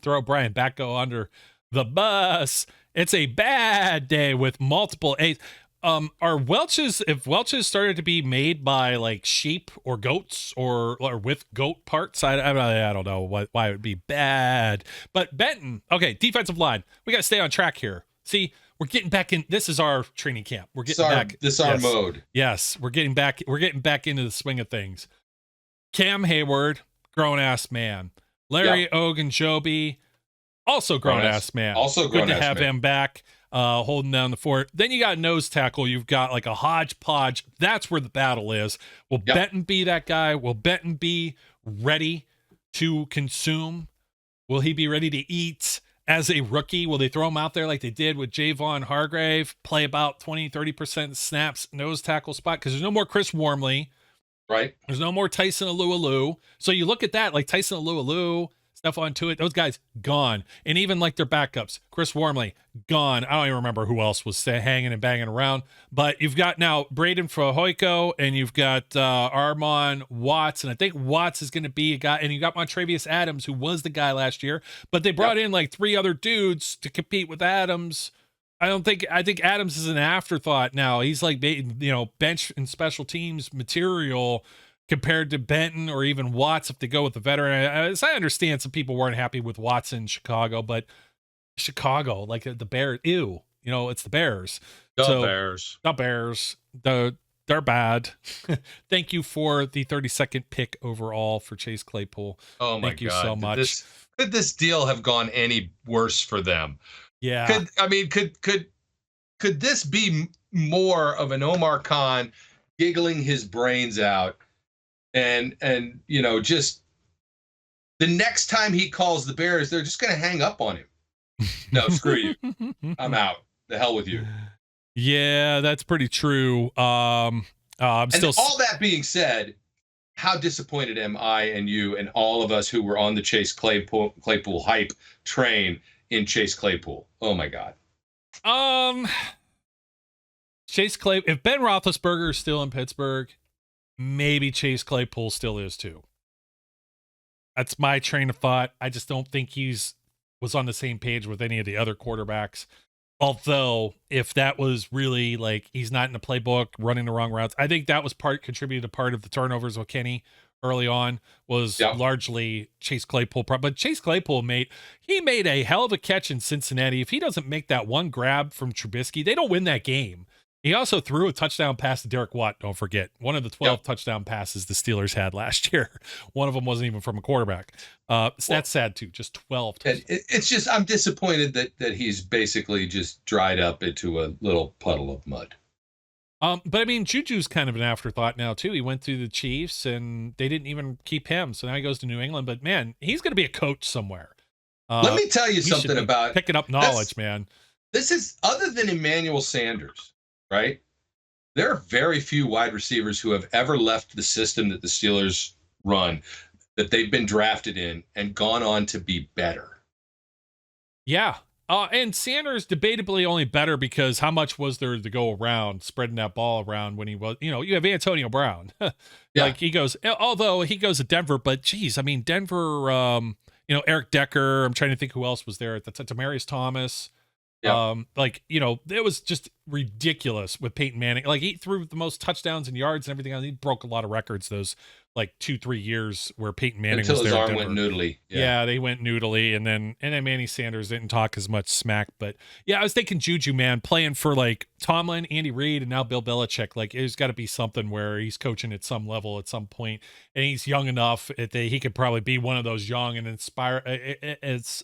throw Brian Batko under the bus. It's a bad day with multiple A's. Are Welch's, if Welch's started to be made by like sheep or goats or with goat parts, I don't know why it would be bad. But Benton, okay, defensive line, we got to stay on track here. See, we're getting back in. This is our training camp. We're getting back. This is our mode. Yes, we're getting back. We're getting back into the swing of things. Cam Hayward, grown ass man. Larry Ogunjobi, also grown ass man. Also grown Good ass to have him back, holding down the fort. Then you got nose tackle. You've got like a hodgepodge. That's where the battle is. Will Benton be that guy? Will Benton be ready to consume? Will he be ready to eat? As a rookie, will they throw him out there like they did with Javon Hargrave, play about 20-30% snaps, nose tackle spot? Because there's no more Chris Wormley. Right. There's no more Tyson Alualu. So you look at that, like Tyson Alualu, Stephon Tuitt, those guys gone. And even like their backups, Chris Wormley, gone. I don't even remember who else was hanging and banging around. But you've got now Braden Fahoiko, and you've got Armon Watts, and I think Watts is going to be a guy, and you got Montrevious Adams, who was the guy last year. But they brought in like 3 other dudes to compete with Adams. I think Adams is an afterthought now. He's like, bench and special teams material compared to Benton or even Watts if they go with the veteran. As I understand, some people weren't happy with Watts in Chicago, but Chicago, like the Bears, it's the Bears. The Bears. They're bad. Thank you for the 32nd pick overall for Chase Claypool. Oh my Thank you so much. Could this deal have gone any worse for them? Yeah. Could this be more of an Omar Khan giggling his brains out and just the next time he calls the Bears, they're just going to hang up on him. No, screw you. I'm out. The hell with you. Yeah, that's pretty true. All that being said, how disappointed am I and you and all of us who were on the Chase Claypool hype train in Chase Claypool? Oh my God. Chase Claypool. If Ben Roethlisberger is still in Pittsburgh, maybe Chase Claypool still is too. That's my train of thought. I just don't think was on the same page with any of the other quarterbacks. Although, if that was really like he's not in the playbook, running the wrong routes, I think that was contributed to part of the turnovers with Kenny early on was largely Chase Claypool. But Chase Claypool made a hell of a catch in Cincinnati. If he doesn't make that one grab from Trubisky, they don't win that game. He also threw a touchdown pass to Derek Watt. Don't forget, one of the 12 touchdown passes the Steelers had last year. One of them wasn't even from a quarterback. That's sad too. Just 12. It's just I'm disappointed that he's basically just dried up into a little puddle of mud. But I mean, Juju's kind of an afterthought now too. He went to the Chiefs and they didn't even keep him, so now he goes to New England. But man, he's going to be a coach somewhere. Let me tell you something about picking up knowledge, man. This is other than Emmanuel Sanders. Right? There are very few wide receivers who have ever left the system that the Steelers run, that they've been drafted in and gone on to be better. Yeah. And Sanders debatably only better because how much was there to go around spreading that ball around when he was, you have Antonio Brown. Like he goes to Denver, but geez, I mean, Denver, Eric Decker, I'm trying to think who else was there at the time, Demaryius Thomas. It was just ridiculous with Peyton Manning. Like he threw the most touchdowns and yards and everything else. He broke a lot of records those like 2-3 years where Peyton Manning until was his there. Arm went noodly. Yeah, they went noodly, and then Manny Sanders didn't talk as much smack. But yeah, I was thinking Juju, man, playing for like Tomlin, Andy Reid, and now Bill Belichick. Like there's got to be something where he's coaching at some level at some point, and he's young enough that he could probably be one of those young and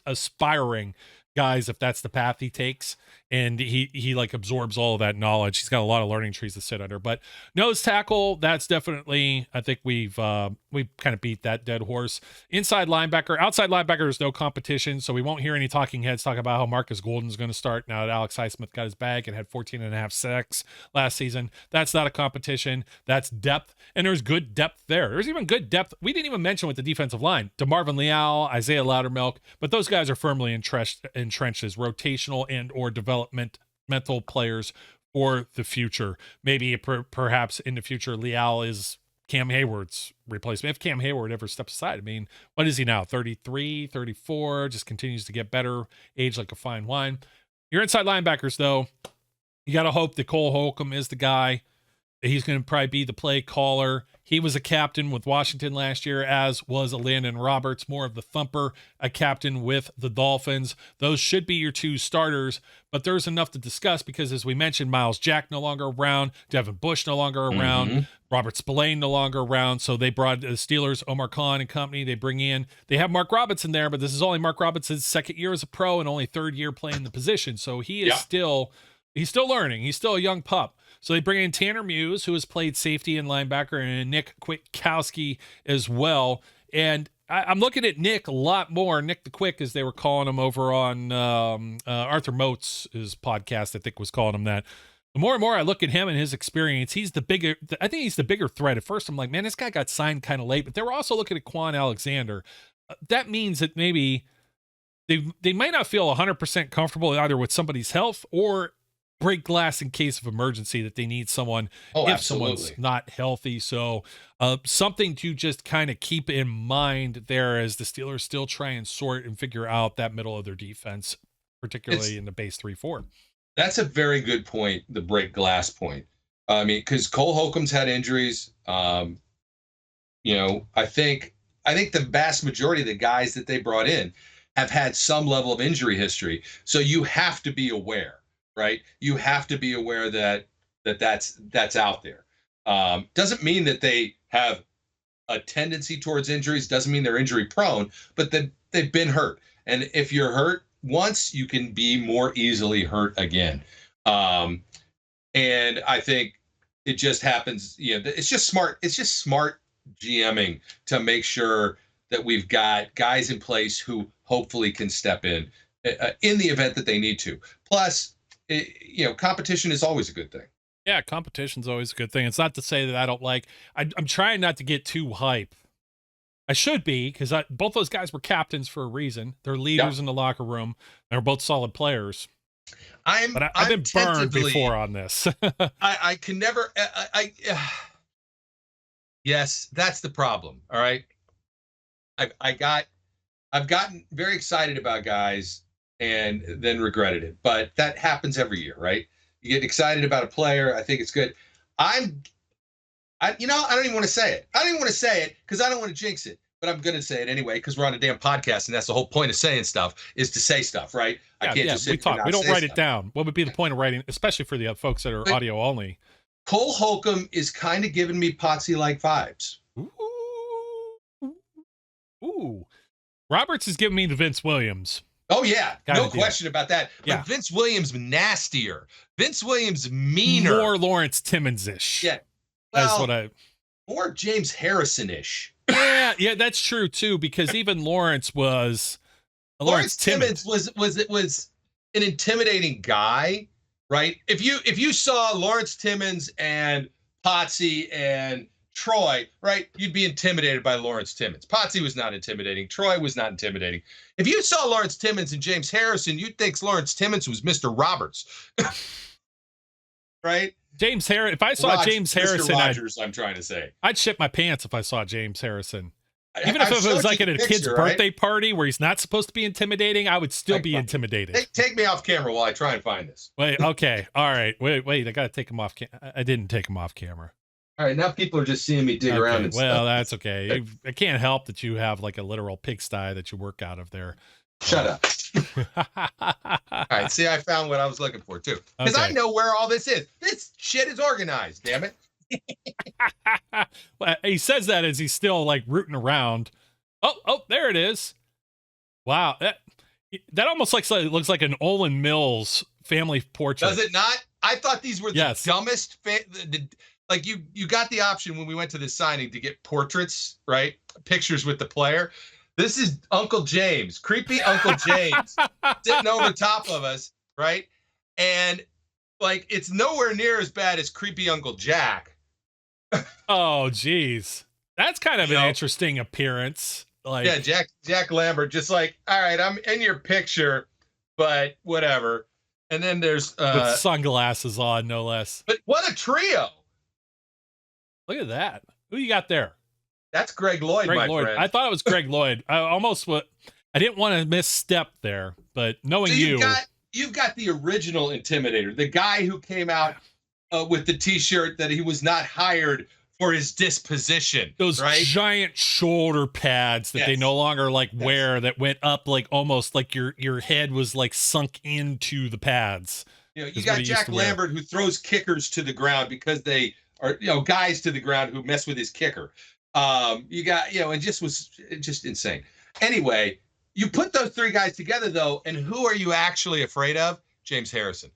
aspiring guys if that's the path he takes, and he like absorbs all of that knowledge. He's got a lot of learning trees to sit under. But nose tackle, that's definitely, I think we've kind of beat that dead horse. Inside linebacker, outside linebacker, there's no competition, so we won't hear any talking heads talk about how Marcus Golden's going to start now that Alex Highsmith got his bag and had 14.5 sacks last season. That's not a competition. That's depth, and there's good depth there. There's even good depth. We didn't even mention with the defensive line, DeMarvin Leal, Isaiah Loudermilk, but those guys are firmly entrenched as rotational and or developmental players for the future. Maybe perhaps in the future, Leal is Cam Hayward's replacement. If Cam Hayward ever steps aside, I mean, what is he now? 33, 34, just continues to get better, age like a fine wine. Your inside linebackers, though, you got to hope that Cole Holcomb is the guy. He's going to probably be the play caller. He was a captain with Washington last year, as was a Landon Roberts, more of the thumper, a captain with the Dolphins. Those should be your two starters, but there's enough to discuss because, as we mentioned, Miles Jack no longer around, Devin Bush no longer around, Robert Spillane no longer around, so they brought the Steelers, Omar Khan and company. They have Mark Robinson there, but this is only Mark Robinson's second year as a pro and only third year playing the position, so he's still learning. He's still a young pup. So they bring in Tanner Muse, who has played safety and linebacker, and Nick Kwiatkowski as well. And I'm looking at Nick a lot more. Nick the Quick, as they were calling him over on Arthur Moats' podcast, I think was calling him that. The more and more I look at him and his experience, I think he's the bigger threat. At first, I'm like, man, this guy got signed kind of late. But they were also looking at Quan Alexander. That means that maybe they might not feel 100% comfortable either with somebody's health or break glass in case of emergency, that they need someone if someone's not healthy. So something to just kind of keep in mind there as the Steelers still try and sort and figure out that middle of their defense, particularly in the base 3-4. That's a very good point, the break glass point. I mean, because Cole Holcomb's had injuries. I think the vast majority of the guys that they brought in have had some level of injury history. So you have to be aware. Right, you have to be aware that's out there. Doesn't mean that they have a tendency towards injuries. Doesn't mean they're injury prone, but they've been hurt. And if you're hurt once, you can be more easily hurt again. And I think it just happens. It's just smart. It's just smart GMing to make sure that we've got guys in place who hopefully can step in the event that they need to. Plus, competition is always a good thing. Yeah, competition's always a good thing. It's not to say that I don't I'm trying not to get too hype. I should be, because both those guys were captains for a reason. They're leaders in the locker room. They're both solid players. I've been burned before on this. I can never. Yes, that's the problem. All right. I've gotten very excited about guys and then regretted it. But that happens every year, right? You get excited about a player. I think it's good. I don't even want to say it. I don't even want to say it because I don't want to jinx it. But I'm going to say it anyway because we're on a damn podcast, and that's the whole point of saying stuff is to say stuff, right? Yeah, I can't just sit we don't write stuff. It down. What would be the point of writing, especially for the folks that are audio only? Cole Holcomb is kind of giving me Potsy-like vibes. Ooh. Roberts is giving me the Vince Williams. Oh, yeah. No question about that. Yeah. But Vince Williams nastier. Vince Williams meaner. More Lawrence Timmons-ish. Yeah. Well, more James Harrison-ish. Yeah, that's true, too, because even Lawrence Timmons was an intimidating guy, right? If you saw Lawrence Timmons and Potsy and Troy, right, you'd be intimidated by Lawrence Timmons. Potsy was not intimidating. Troy was not intimidating. If you saw Lawrence Timmons and James Harrison, you'd think Lawrence Timmons was Mr. Roberts. Right? James Harrison. If I saw James Harrison, I'm trying to say, I'd shit my pants if I saw James Harrison. Even if it was like at a kid's birthday party where he's not supposed to be intimidating, I would still be intimidated. Take me off camera while I try and find this. Wait, okay. All right. Wait. I got to take him off. I didn't take him off camera. All right. Now people are just seeing me dig around and stuff. Well, that's okay. I can't help that you have like a literal pigsty that you work out of there. Shut up. All right. See, I found what I was looking for, too. Because I know where all this is. This shit is organized, damn it. Well, he says that as he's still like rooting around. Oh, there it is. Wow. That almost looks like an Olin Mills family portrait. Does it not? I thought these were the Yes. dumbest. Like you got the option when we went to the signing to get portraits, right? Pictures with the player. This is Uncle James, creepy Uncle James, sitting over top of us, right? And like it's nowhere near as bad as creepy Uncle Jack. Oh, geez, that's kind of an interesting appearance. Like, yeah, Jack Lambert, just like, all right, I'm in your picture, but whatever. And then there's with sunglasses on, no less. But what a trio! Look at that. Who you got there? That's Greg Lloyd, my friend. I thought it was Greg Lloyd. I didn't want to misstep there, but knowing so you've got the original Intimidator, the guy who came out with the T-shirt that he was not hired for his disposition. Those giant shoulder pads that they no longer wear, that went up like almost like your head was like sunk into the pads. You got Jack Lambert who throws kickers to the ground because they are guys to the ground who mess with his kicker. You got and just insane. Anyway, you put those three guys together though, and who are you actually afraid of? James Harrison.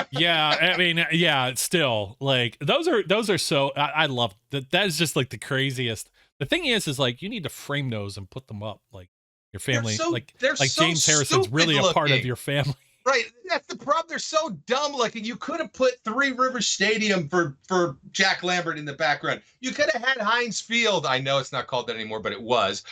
Yeah, I mean, yeah, still like those are so I love that. That is just like the craziest. The thing is like you need to frame those and put them up like your family. They're so James Harrison's really a part of your family. Right. That's the problem. They're so dumb looking. You could have put Three Rivers Stadium for Jack Lambert in the background. You could have had Heinz Field. I know it's not called that anymore, but it was,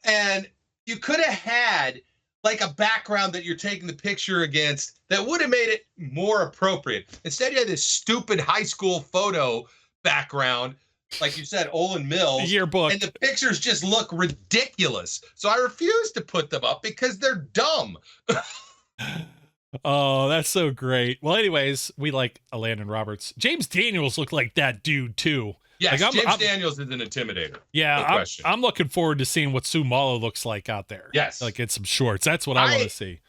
and you could have had like a background that you're taking the picture against that would have made it more appropriate. Instead, you had this stupid high school photo background, like you said, Olin Mills. The yearbook. And the pictures just look ridiculous. So I refuse to put them up because they're dumb. Oh, that's so great. Well, anyways, we like Landon Roberts. James Daniels looked like that dude too. Yes, James Daniels is an intimidator. Yeah, I'm looking forward to seeing what Sue Malo looks like out there. Yes, like in some shorts. That's what I want to see.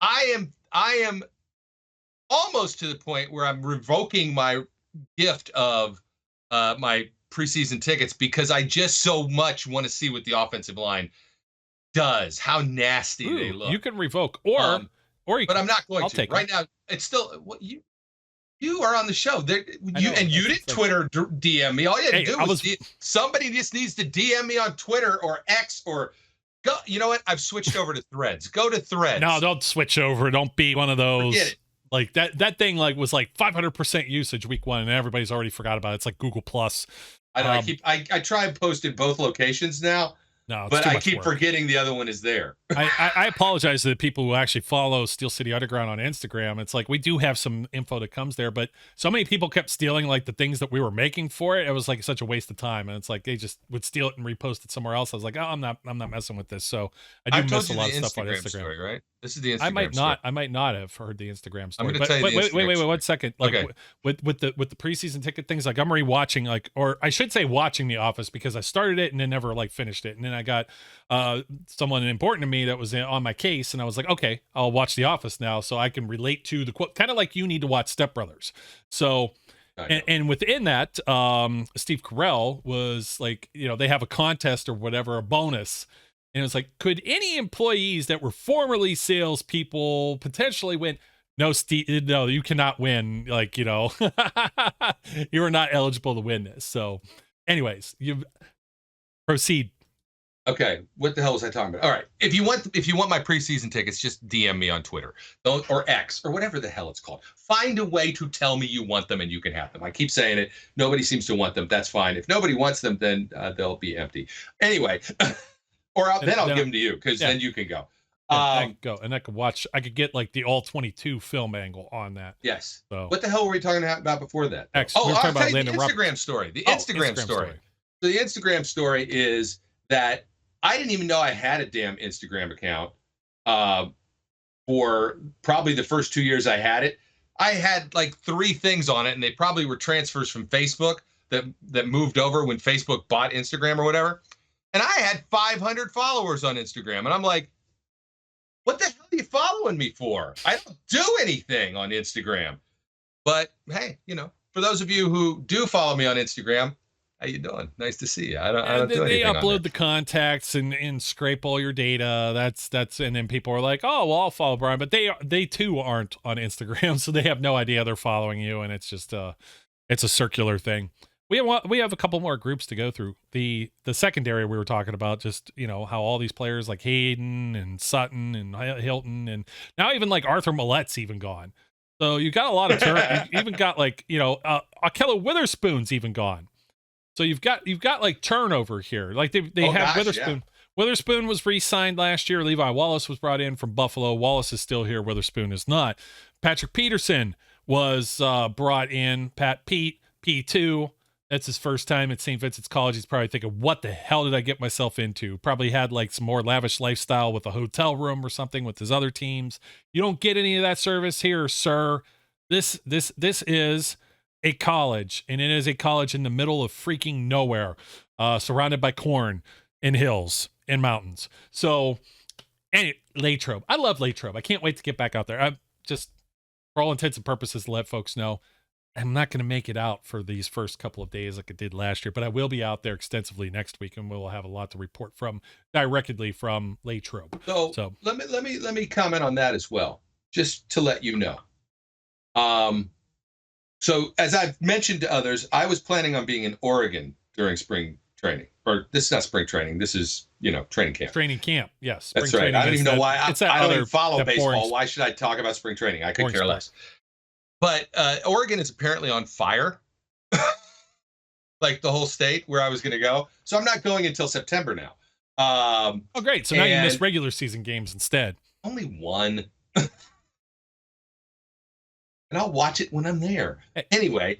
I am almost to the point where I'm revoking my gift of my preseason tickets because I just so much want to see what the offensive line does. How nasty they look. You can revoke, or you. But I'm not going I'll to take right now. It's still what you are on the you didn't Twitter DM me. All you had to do was somebody just needs to DM me on Twitter or X or go. You know what? I've switched over to Threads. Go to Threads. No, don't switch over. Don't be one of those. Forget it. Like that thing was like 500% usage week 1, and everybody's already forgot about it. It's like Google Plus. I know. I try and post in both locations now. No, but I keep forgetting the other one is there. I apologize to the people who actually follow Steel City Underground on Instagram. It's like we do have some info that comes there, but so many people kept stealing like the things that we were making for it. It was like such a waste of time, and it's like they just would steal it and repost it somewhere else. I was like, oh, I'm not messing with this. So I do miss a lot of stuff on Instagram. Story, right? This is the Instagram. I might not have heard the Instagram story. I'm going to tell you wait 1 second. Like okay. with the preseason ticket things, like I'm rewatching, or I should say watching The Office because I started it and then never finished it, and then I got someone important to me that was on my case, and I was like, okay, I'll watch The Office now so I can relate to the quote, kind of like you need to watch Step Brothers. So and within that, Steve Carell was like, they have a contest or whatever, a bonus, and it was like, could any employees that were formerly salespeople potentially win? No, Steve, no, you cannot win. Like, you are not eligible to win this. So anyways, you proceed. Okay, what the hell was I talking about? All right, if you want my preseason tickets, just DM me on Twitter, or X, or whatever the hell it's called. Find a way to tell me you want them, and you can have them. I keep saying it. Nobody seems to want them. That's fine. If nobody wants them, then they'll be empty. Anyway, I'll give them to you because then you can go. I could go, and I could get like the all 22 film angle on that. Yes. So what the hell were we talking about before that? X. I'll tell you the Instagram story. The Instagram story. So the Instagram story is that I didn't even know I had a damn Instagram account for probably the first 2 years I had it. I had like 3 things on it, and they probably were transfers from Facebook that moved over when Facebook bought Instagram or whatever. And I had 500 followers on Instagram, and I'm like, what the hell are you following me for? I don't do anything on Instagram. But hey, for those of you who do follow me on Instagram, How you doing? Nice to see you. I don't And do then they anything on upload there. the contacts and scrape all your data. That's and then people are like, oh, well, I'll follow Brian, but they too aren't on Instagram, so they have no idea they're following you, and it's just it's a circular thing. We have a couple more groups to go through. The secondary we were talking about, just how all these players like Hayden and Sutton and Hilton, and now even like Arthur Millett's even gone. So you got a lot of turn. You even got like Akello Witherspoon's even gone. So you've got like turnover here. Like they have Witherspoon. Yeah. Witherspoon was re-signed last year. Levi Wallace was brought in from Buffalo. Wallace is still here. Witherspoon is not. Patrick Peterson was brought in. Pete P2. That's his first time at St. Vincent's College. He's probably thinking, what the hell did I get myself into? Probably had like some more lavish lifestyle with a hotel room or something with his other teams. You don't get any of that service here, sir. This is a college, and it is a college in the middle of freaking nowhere, surrounded by corn and hills and mountains. So, and Latrobe. I love Latrobe. I can't wait to get back out there. I'm just, for all intents and purposes, to let folks know, I'm not going to make it out for these first couple of days like I did last year, but I will be out there extensively next week, and we'll have a lot to report from directly from Latrobe. So let me comment on that as well, just to let you know. So as I've mentioned to others, I was planning on being in Oregon during spring training. Or this is not spring training. This is, training camp. Training camp, yes. That's right. I don't even know why. I don't even follow baseball. Why should I talk about spring training? I could care less. But Oregon is apparently on fire, like the whole state where I was going to go. So I'm not going until September now. Oh, great. So now you miss regular season games instead. Only one. And I'll watch it when I'm there. Anyway,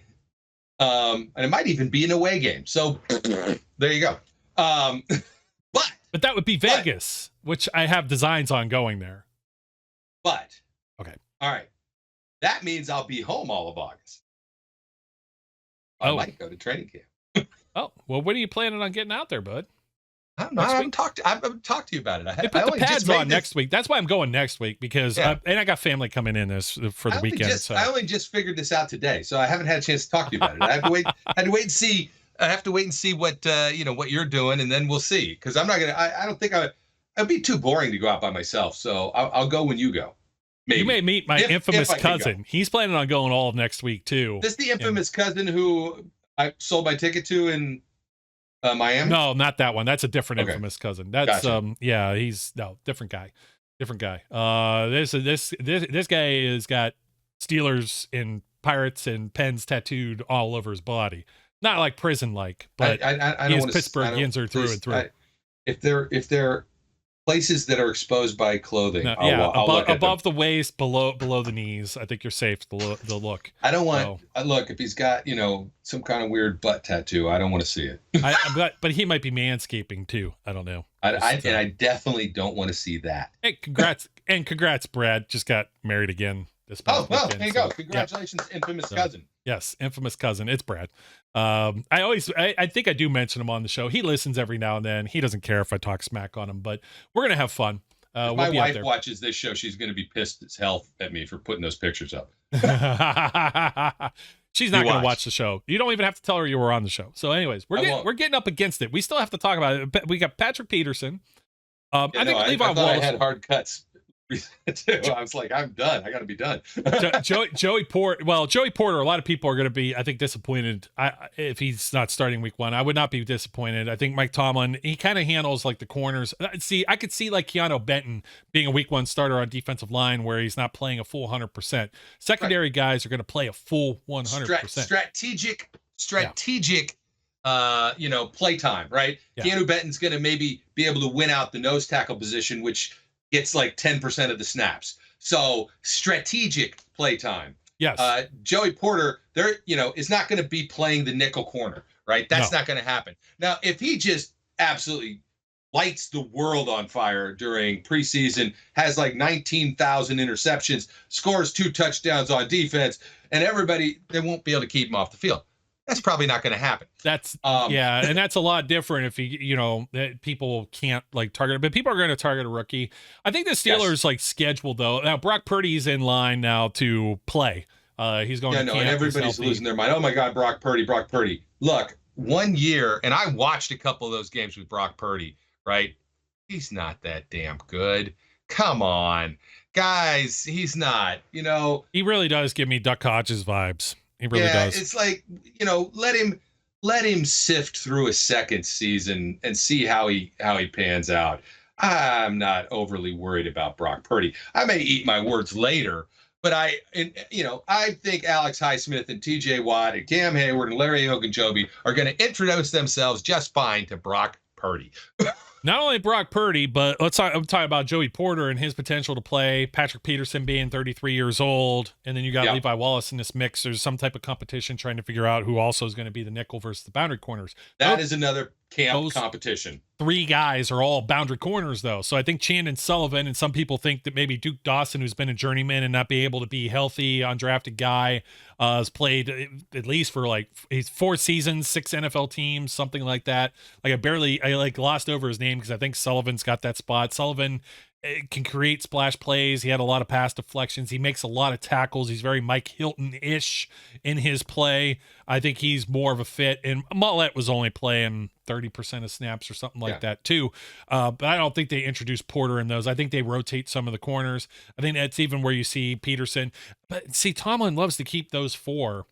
and it might even be an away game. So there you go. But that would be Vegas, which I have designs on going there. But okay. All right. That means I'll be home all of August. I might go to training camp. Oh, well, when are you planning on getting out there, bud? I don't know. I haven't talked to you about it. They put the pads on next week. That's why I'm going next week, because and I got family coming in for the weekend. I only just figured this out today, so I haven't had a chance to talk to you about it. I have to wait. I have to wait and see what what you're doing, and then we'll see. Because I'm not gonna. I don't think I'd be too boring to go out by myself. So I'll go when you go. Maybe. You may meet my infamous cousin. He's planning on going all of next week too. This is the infamous cousin who I sold my ticket to in Miami? No, not that one. That's a different infamous cousin. That's he's different guy. Different guy. This guy has got Steelers and Pirates and Pens tattooed all over his body. Not like prison like, but I he's Pittsburgh Yinzer through and through. If they're places that are exposed by clothing, I'll look at above the waist, below the knees, I think you're safe to look. I don't want look if he's got some kind of weird butt tattoo. I don't want to see it. But he might be manscaping too. I don't know. I definitely don't want to see that. Hey, congrats, Brad. Just got married again this past weekend. There you go. Congratulations, infamous cousin. Yes, infamous cousin. It's Brad. I think I do mention him on the show. He listens every now and then. He doesn't care if I talk smack on him, but we're gonna have fun. If my wife watches this show, she's gonna be pissed as hell at me for putting those pictures up. She's not going to watch the show. You don't even have to tell her you were on the show. So, anyways, we're getting up against it. We still have to talk about it. We got Patrick Peterson. I think Levi Wallace. I had hard cuts. Too. I was like, I'm done. I got to be done. Joey Porter. Well, Joey Porter. A lot of people are going to be, I think, disappointed if he's not starting week one. I would not be disappointed. I think Mike Tomlin. He kind of handles like the corners. I could see like Keanu Benton being a week one starter on defensive line where he's not playing a full 100%. Secondary guys are going to play a full 100%. Strategic. Play time. Right. Yeah. Keanu Benton's going to maybe be able to win out the nose tackle position, which gets like 10% of the snaps. So strategic play time. Yes. Joey Porter, is not going to be playing the nickel corner, right? That's not going to happen. Now, if he just absolutely lights the world on fire during preseason, has like 19,000 interceptions, scores 2 touchdowns on defense, and they won't be able to keep him off the field. That's probably not going to happen. That's and that's a lot different if people can't like target, but people are going to target a rookie. I think the Steelers like scheduled though. Now Brock Purdy's in line now to play. He's going to camp. And everybody's losing their mind. Oh my God, Brock Purdy. Look, one year, and I watched a couple of those games with Brock Purdy, right? He's not that damn good. Come on, guys, he's not. He really does give me Duck Hodges vibes. He really does. It's like, let him sift through a second season and see how he pans out. I'm not overly worried about Brock Purdy. I may eat my words later, but I think Alex Highsmith and TJ Watt and Cam Hayward and Larry Ogunjobi are going to introduce themselves just fine to Brock Purdy. Not only Brock Purdy, but I'm talking about Joey Porter and his potential to play, Patrick Peterson being 33 years old, and then you got Levi Wallace in this mix. There's some type of competition trying to figure out who also is going to be the nickel versus the boundary corners. That is another camp competition. 3 guys are all boundary corners, though. So I think Chandon Sullivan, and some people think that maybe Duke Dawson, who's been a journeyman and not be able to be healthy, undrafted guy, has played at least for like 4 seasons, 6 NFL teams, something like that. Like I glossed over his name because I think Sullivan's got that spot. Sullivan can create splash plays. He had a lot of pass deflections. He makes a lot of tackles. He's very Mike Hilton-ish in his play. I think he's more of a fit. And Mollett was only playing 30% of snaps or something like that too. But I don't think they introduced Porter in those. I think they rotate some of the corners. I think that's even where you see Peterson. But see, Tomlin loves to keep those 4,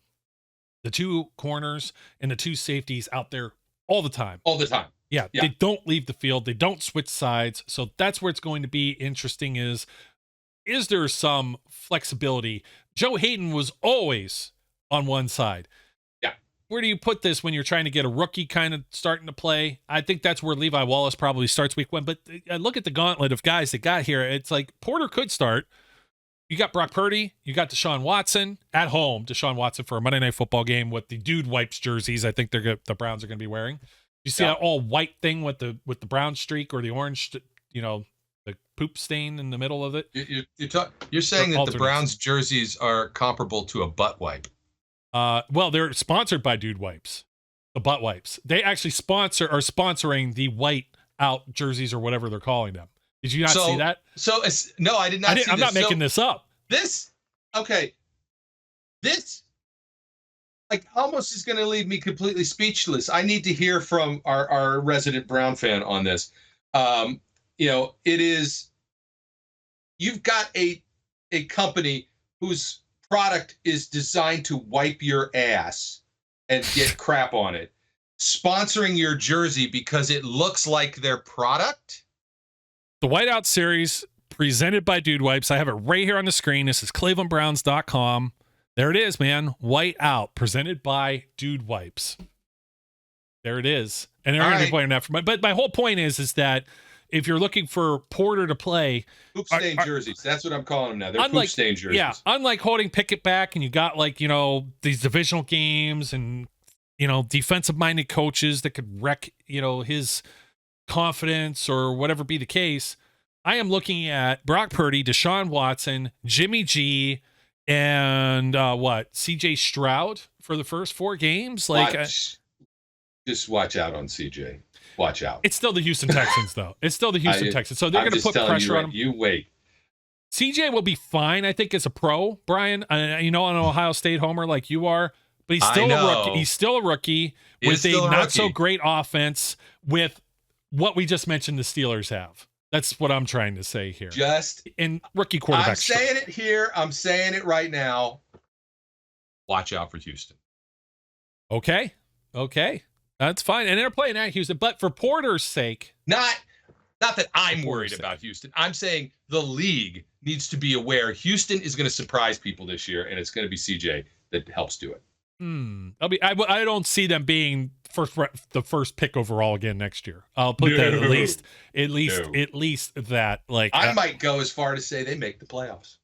the 2 corners and the 2 safeties out there all the time. All the time. Yeah, they don't leave the field. They don't switch sides. So that's where it's going to be interesting is there some flexibility? Joe Hayden was always on one side. Yeah. Where do you put this when you're trying to get a rookie kind of starting to play? I think that's where Levi Wallace probably starts week 1. But I look at the gauntlet of guys that got here. It's like Porter could start. You got Brock Purdy. You got Deshaun Watson at home. Deshaun Watson for a Monday Night Football game with the Dude Wipes jerseys. I think the Browns are going to be wearing. You see that all white thing with the brown streak or the orange, the poop stain in the middle of it. You're saying that the Browns jerseys are comparable to a butt wipe. Well, they're sponsored by Dude Wipes, the butt wipes. They actually are sponsoring the white out jerseys or whatever they're calling them. Did you not see that? No, I did not. I'm not making this up. This like almost is going to leave me completely speechless. I need to hear from our resident Brown fan on this. It is, you've got a company whose product is designed to wipe your ass and get crap on it, sponsoring your jersey because it looks like their product. The Whiteout Series presented by Dude Wipes. I have it right here on the screen. This is clevelandbrowns.com. There it is, man. White Out, presented by Dude Wipes. There it is. And they're going to be playing that for but my whole point is that if you're looking for Porter to play, poop stain jerseys. That's what I'm calling them now. They're poop stain jerseys. Yeah, unlike holding Pickett back and you got these divisional games and defensive minded coaches that could wreck, his confidence or whatever be the case. I am looking at Brock Purdy, Deshaun Watson, Jimmy G, and CJ Stroud for the first 4 games. Just watch out on CJ. Watch out. It's still the Houston Texans, though. It's still the Houston Texans. So they're going to put pressure on him. You wait. CJ will be fine, I think, as a pro, Brian. I'm an Ohio State homer like you are, but he's still a rookie. He's still a rookie with a not so great offense with what we just mentioned the Steelers have. That's what I'm trying to say here. And rookie quarterback. I'm saying it here. I'm saying it right now. Watch out for Houston. Okay. That's fine. And they're playing at Houston. But for Porter's sake. Not that I'm worried about Houston. I'm saying the league needs to be aware Houston is going to surprise people this year, and it's going to be CJ that helps do it. I don't see them being the first pick overall again next year. I'll put that at least that. I might go as far to say they make the playoffs.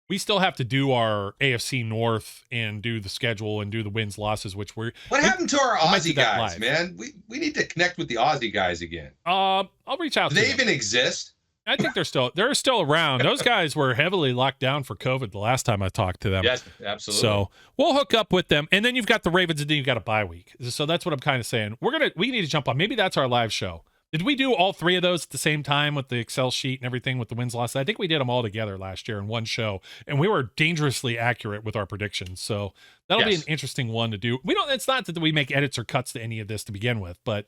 We still have to do our AFC North and do the schedule and do the wins losses, what happened to our Aussie guys, man? We need to connect with the Aussie guys again. I'll reach out. Do they even exist? I think they're still around. Those guys were heavily locked down for COVID the last time I talked to them. Yes, absolutely. So we'll hook up with them, and then you've got the Ravens, and then you've got a bye week. So that's what I'm kind of saying. We need to jump on. Maybe that's our live show. Did we do all three of those at the same time with the Excel sheet and everything with the wins loss? I think we did them all together last year in one show, and we were dangerously accurate with our predictions. So that'll be an interesting one to do. It's not that we make edits or cuts to any of this to begin with, but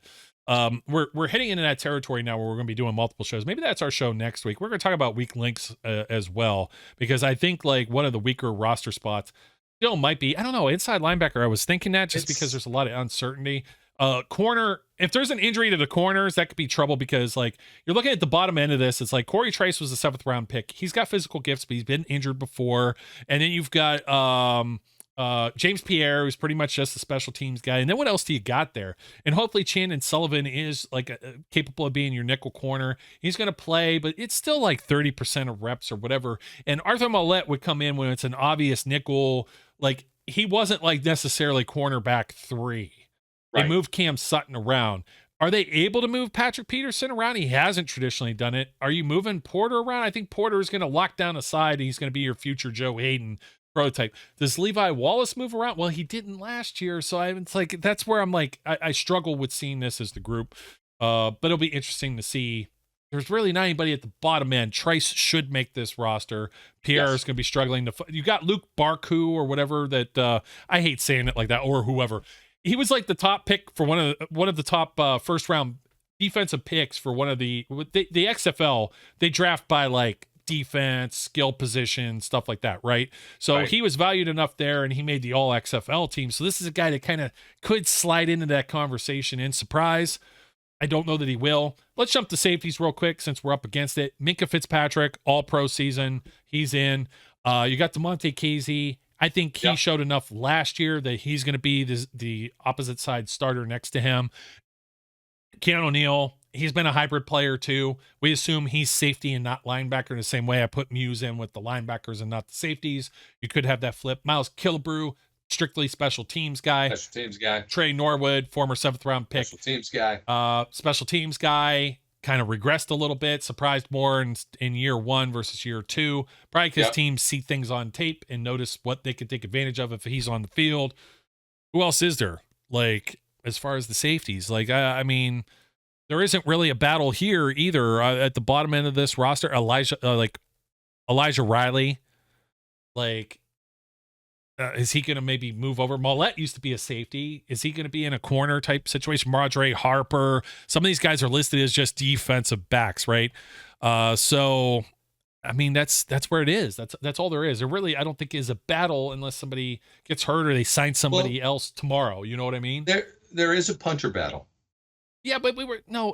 we're heading into that territory now where we're going to be doing multiple shows. Maybe that's our show next week. We're going to talk about weak links as well, because I think like one of the weaker roster spots still might be, I don't know, inside linebacker. I was thinking that just because there's a lot of uncertainty. Corner, if there's an injury to the corners, that could be trouble, because like you're looking at the bottom end of this. It's like Corey Trice was a 7th round pick. He's got physical gifts, but he's been injured before. And then you've got James Pierre, who's pretty much just a special teams guy. And then what else do you got there? And hopefully Chandon Sullivan is like capable of being your nickel corner. He's going to play, but it's still like 30% of reps or whatever. And Arthur Mollett would come in when it's an obvious nickel. Like he wasn't like necessarily cornerback 3. They moved Cam Sutton around. Are they able to move Patrick Peterson around? He hasn't traditionally done it. Are you moving Porter around? I think Porter is going to lock down the side, and he's going to be your future Joe Hayden prototype. Does Levi Wallace move around? Well, he didn't last year, so it's like that's where I'm like I struggle with seeing this as the group. But it'll be interesting to see. There's really not anybody at the bottom end. Trice should make this roster. Pierre is going to be struggling to. You got Luke Barku or whatever that. I hate saying it like that, or whoever. He was like the top pick for one of the top first round defensive picks for one of the XFL. They draft by like defense, skill position, stuff like that, right? So he was valued enough there, and he made the all XFL team. So this is a guy that kind of could slide into that conversation in surprise. I don't know that he will. Let's jump to safeties real quick since we're up against it. Minka Fitzpatrick, all pro season. He's in. You got DeMonte Casey. I think he showed enough last year that he's going to be the opposite side starter next to him. Keanu O'Neal, he's been a hybrid player too. We assume he's safety and not linebacker in the same way I put Muse in with the linebackers and not the safeties. You could have that flip. Miles Killebrew, strictly special teams guy. Special teams guy. Trey Norwood, former 7th round pick. Special teams guy. Special teams guy. Kind of regressed a little bit, surprised more in year 1 versus year 2, probably because teams see things on tape and notice what they could take advantage of if he's on the field. Who else is there? Like, as far as the safeties, like, I mean, there isn't really a battle here either. At the bottom end of this roster, Elijah Riley, like, is he going to maybe move over? Mollett used to be a safety. Is he going to be in a corner type situation? Marjorie Harper. Some of these guys are listed as just defensive backs, right? So, I mean, that's where it is. That's all there is. There really, I don't think, is a battle unless somebody gets hurt or they sign somebody else tomorrow. You know what I mean? There is a punter battle. Yeah, but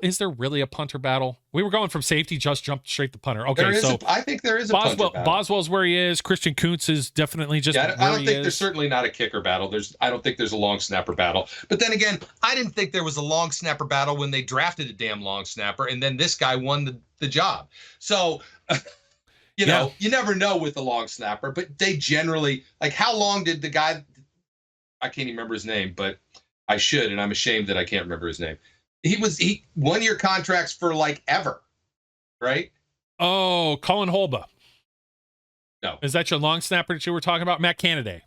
is there really a punter battle? We were going from safety, just jumped straight to punter. Okay, I think there is a punter battle. Boswell's where he is. Christian Kuntz is definitely just where he is. I don't think there's certainly not a kicker battle. I don't think there's a long snapper battle. But then again, I didn't think there was a long snapper battle when they drafted a damn long snapper, and then this guy won the job. So, you know, you never know with the long snapper, but they generally, like, how long did the guy, I can't even remember his name, but I should, and I'm ashamed that I can't remember his name. He 1-year contracts for like ever, right? Oh, Colin Holba. No. Is that your long snapper that you were talking about? Matt Canady.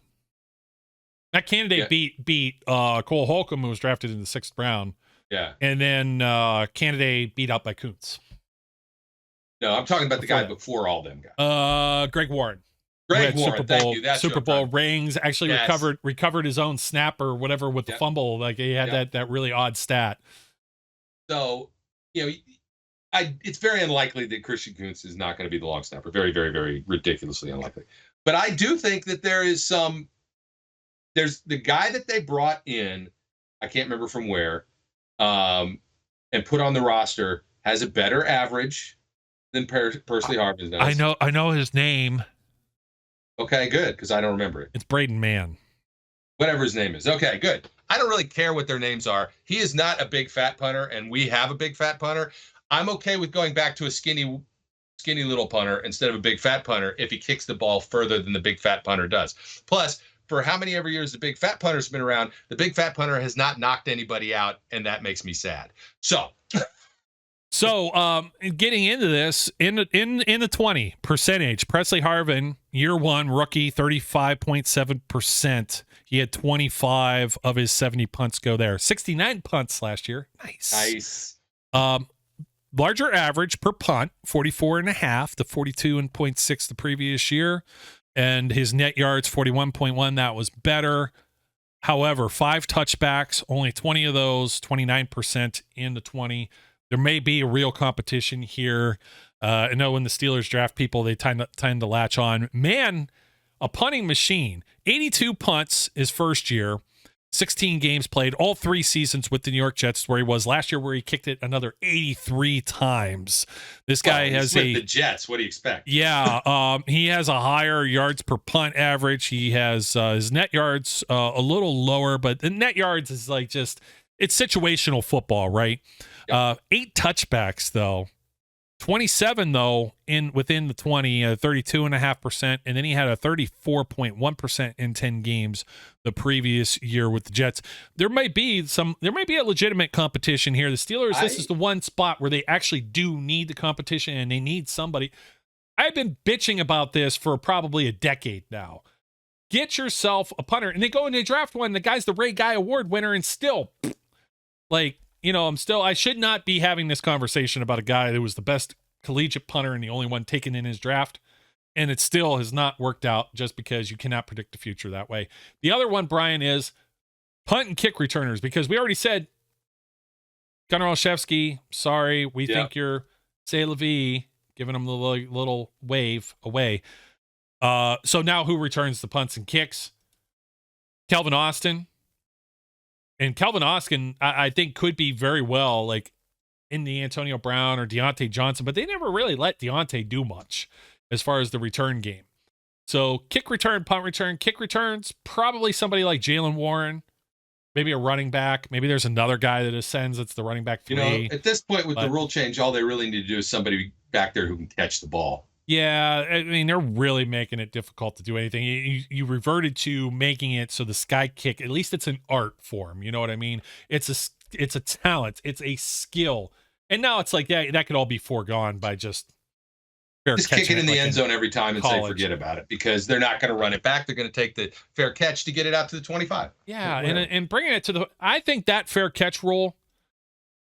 Matt Canady beat Cole Holcomb, who was drafted in the 6th round. Yeah. And then Canady beat out by Kuntz. No, I'm talking about the guy before all them guys. Greg Warren. Greg Warren, thank you. That's Super Bowl rings. Actually recovered his own snap or whatever with the fumble. Like he had that really odd stat. So, you know, it's very unlikely that Christian Kuntz is not going to be the long snapper. Very, very, very ridiculously unlikely. But I do think that there's the guy that they brought in, I can't remember from where, and put on the roster has a better average than Persley Harvin does. I know his name. Okay, good, because I don't remember it. It's Braden Mann. Whatever his name is. Okay, good. I don't really care what their names are. He is not a big fat punter, and we have a big fat punter. I'm okay with going back to a skinny little punter instead of a big fat punter if he kicks the ball further than the big fat punter does. Plus, for how many ever years the big fat punter's been around, the big fat punter has not knocked anybody out, and that makes me sad. So getting into this in the 20 percentage, Presley Harvin, year 1 rookie, 35.7%. He had 25 of his 70 punts go there. 69 punts last year. Nice. larger average per punt, 44.5 to 42.6 the previous year. And his net yards, 41.1. That was better. However, 5 touchbacks, only 20 of those, 29% in the 20. There may be a real competition here. I know when the Steelers draft people, they tend to latch on. Man, a punting machine. 82 punts his first year, 16 games played, all 3 seasons with the New York Jets, where he was last year, where he kicked it another 83 times. This guy has the Jets. What do you expect? Yeah, he has a higher yards per punt average. He has his net yards a little lower, but the net yards is like just, it's situational football, right? Yep. 8 touchbacks though. 27 though within the 20, 32.5%, and then he had a 34.1% in 10 games the previous year with the Jets. There might be a legitimate competition here. The Steelers, this is the one spot where they actually do need the competition, and they need somebody. I've been bitching about this for probably a decade now. Get yourself a punter, and they go and they draft one. The guy's the Ray Guy Award winner, and still, like, you know, I should not be having this conversation about a guy that was the best collegiate punter and the only one taken in his draft. And it still has not worked out, just because you cannot predict the future that way. The other one, Brian, is punt and kick returners, because we already said, Gunnar Olszewski, sorry, we think you're c'est la vie, giving him the little wave away. So now who returns the punts and kicks? Calvin Austin. And Calvin Austin, I think, could be very well like in the Antonio Brown or Deontay Johnson, but they never really let Deontay do much as far as the return game. So kick return, punt return, kick returns, probably somebody like Jaylen Warren, maybe a running back. Maybe there's another guy that ascends. It's the running back 3. You know, at this point with the rule change, all they really need to do is somebody back there who can catch the ball. Yeah, I mean, they're really making it difficult to do anything. You reverted to making it so the sky kick, at least it's an art form. You know what I mean? It's a talent. It's a skill. And now it's like, yeah, that could all be foregone by just kick it in the end zone every time and say forget about it, because they're not going to run it back. They're going to take the fair catch to get it out to the 25. Yeah, and bringing it to I think that fair catch rule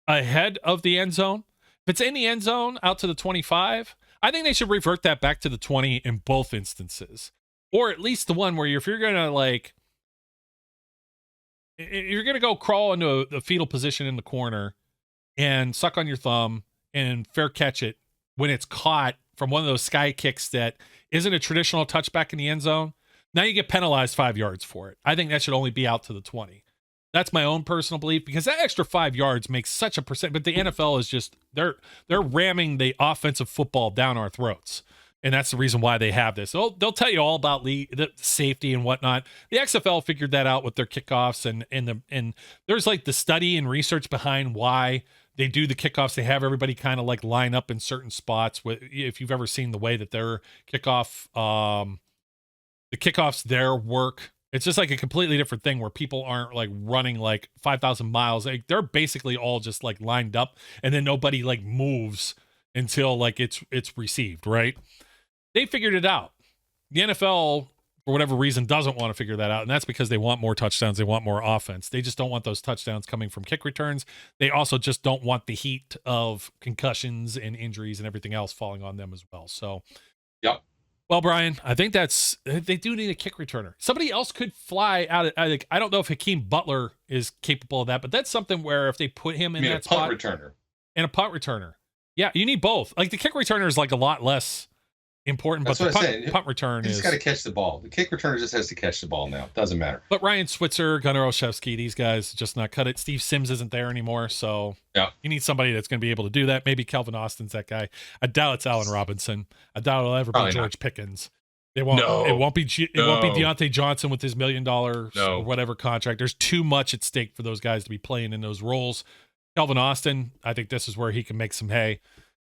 ahead of the end zone, if it's in the end zone out to the 25, I think they should revert that back to the 20 in both instances. Or at least the one where if you're going to go crawl into the fetal position in the corner and suck on your thumb and fair catch it when it's caught from one of those sky kicks that isn't a traditional touchback in the end zone, now you get penalized 5 yards for it. I think that should only be out to the 20. That's my own personal belief, because that extra 5 yards makes such a percent. But the NFL is just, they're ramming the offensive football down our throats. And that's the reason why they have this. They'll tell you all about the safety and whatnot. The XFL figured that out with their kickoffs, and there's like the study and research behind why they do the kickoffs. They have everybody kind of like line up in certain spots. If you've ever seen the way that their kickoff, the kickoffs there work, it's just like a completely different thing where people aren't like running like 5,000 miles. Like, they're basically all just like lined up, and then nobody like moves until like it's received, right? They figured it out. The NFL, for whatever reason, doesn't want to figure that out, and that's because they want more touchdowns. They want more offense. They just don't want those touchdowns coming from kick returns. They also just don't want the heat of concussions and injuries and everything else falling on them as well. So, yep. Well, Brian, I think they do need a kick returner. Somebody else could fly out. I don't know if Hakeem Butler is capable of that, but that's something where if they put him in that spot, returner and a punt returner, yeah, you need both. Like, the kick returner is like a lot less important, that's but the punt return is. He's got to catch the ball. The kick returner just has to catch the ball now. Doesn't matter. But Ryan Switzer, Gunnar Olszewski, these guys just not cut it. Steve Sims isn't there anymore, so yeah, you need somebody that's going to be able to do that. Maybe Calvin Austin's that guy. I doubt it's Allen Robinson. I doubt it'll ever be George Pickens. It won't. No. It won't be. It won't be Deontay Johnson with his $1 million or whatever contract. There's too much at stake for those guys to be playing in those roles. Calvin Austin, I think this is where he can make some hay,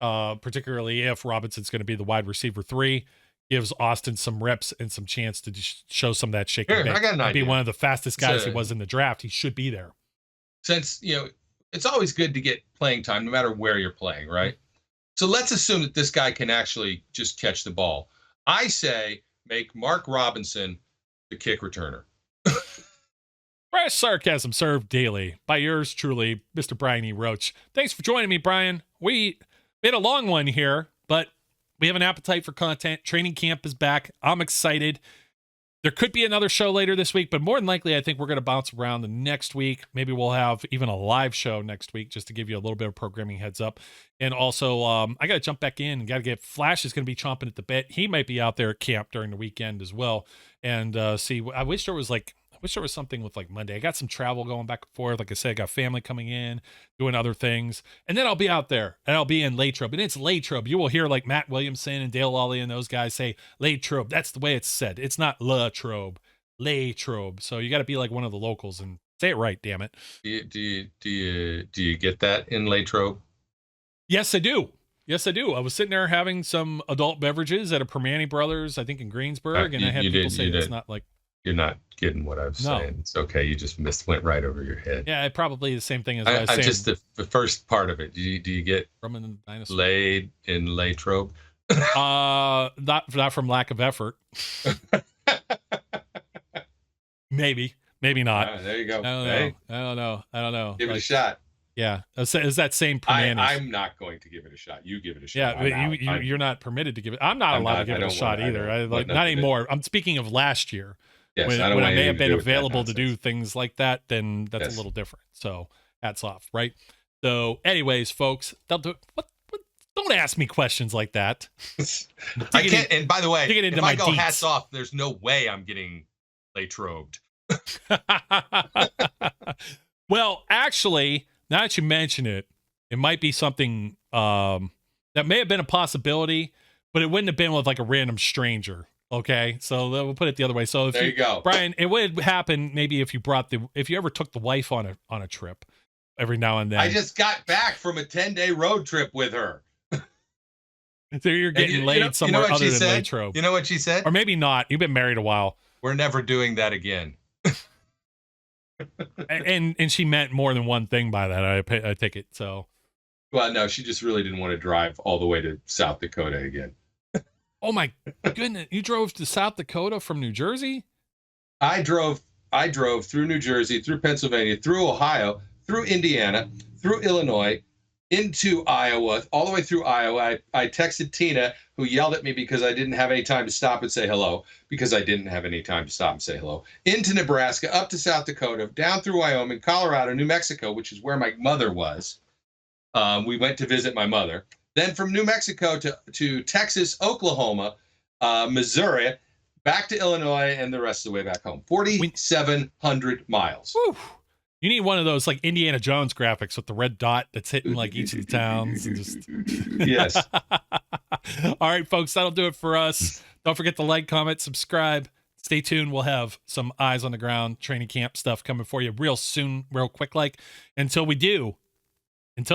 particularly if Robinson's going to be the wide receiver 3. Gives Austin some reps and some chance to show some of that shake and bake. I got an idea. Be one of the fastest guys he was in the draft. He should be there. Since, it's always good to get playing time no matter where you're playing, right? So let's assume that this guy can actually just catch the ball. I say make Mark Robinson the kick returner. Fresh sarcasm served daily by yours truly, Mr. Brian E. Roach. Thanks for joining me, Brian. we had a long one here, but we have an appetite for content. Training camp is back. I'm excited. There could be another show later this week, but more than likely, I think we're going to bounce around the next week. Maybe we'll have even a live show next week just to give you a little bit of programming heads up. And also, I got to jump back in and got to get Flash is going to be chomping at the bit. He might be out there at camp during the weekend as well. And see, I wish there was something with like Monday. I got some travel going back and forth. Like I said, I got family coming in, doing other things. And then I'll be out there and I'll be in Latrobe. And it's Latrobe. You will hear like Matt Williamson and Dale Lawley and those guys say Latrobe. That's the way it's said. It's not Latrobe, Latrobe. So you got to be like one of the locals and say it right, damn it. Do you get that in Latrobe? Yes, I do. Yes, I do. I was sitting there having some adult beverages at a Permani Brothers, I think in Greensburg. And I had people say it's not like. You're not getting what I was saying. It's okay. You just went right over your head. Yeah, probably the same thing as I was saying. Just the first part of it. Do you get laid in Latrobe? Not from lack of effort. Maybe not. There you go. I don't know. Give it a shot. Yeah, is that same Permanis? I'm not going to give it a shot. You give it a shot. Yeah, but you're not permitted to give it. I'm not allowed to give it a shot either. Not anymore. I'm speaking of last year. Yes, when I may have been available to do things like that, then that's a little different. So hats off, right? So, anyways, folks, don't ask me questions like that. I can't. And by the way, if I go deets. hats off, there's no way I'm getting Latrobed. Well, actually, now that you mention it, it might be something that may have been a possibility, but it wouldn't have been with like a random stranger. Okay, so we'll put it the other way. So there you go, Brian. It would happen maybe if you ever took the wife on a trip every now and then. I just got back from a 10-day road trip with her. So you're getting laid somewhere other than Latrobe. You know what she said? Or maybe not. You've been married a while. We're never doing that again. and she meant more than one thing by that. I take it. So. Well, no, she just really didn't want to drive all the way to South Dakota again. Oh my goodness! You drove to South Dakota from New Jersey? I drove through New Jersey, through Pennsylvania, through Ohio, through Indiana, through Illinois, into Iowa, all the way through Iowa. I texted Tina, who yelled at me because I didn't have any time to stop and say hello, because I didn't have any time to stop and say hello, into Nebraska, up to South Dakota, down through Wyoming, Colorado, New Mexico, which is where my mother was. We went to visit my mother. Then from New Mexico to Texas, Oklahoma, Missouri, back to Illinois, and the rest of the way back home. 4,700 miles. Whew. You need one of those like Indiana Jones graphics with the red dot that's hitting like each of the towns. And just... Yes. All right, folks, that'll do it for us. Don't forget to like, comment, subscribe. Stay tuned. We'll have some eyes on the ground training camp stuff coming for you real soon, real quick. Until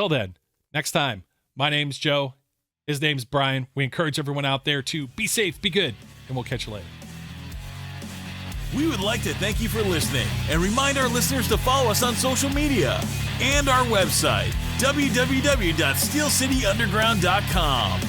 then, next time. My name's Joe. His name's Brian. We encourage everyone out there to be safe, be good, and we'll catch you later. We would like to thank you for listening and remind our listeners to follow us on social media and our website, www.steelcityunderground.com.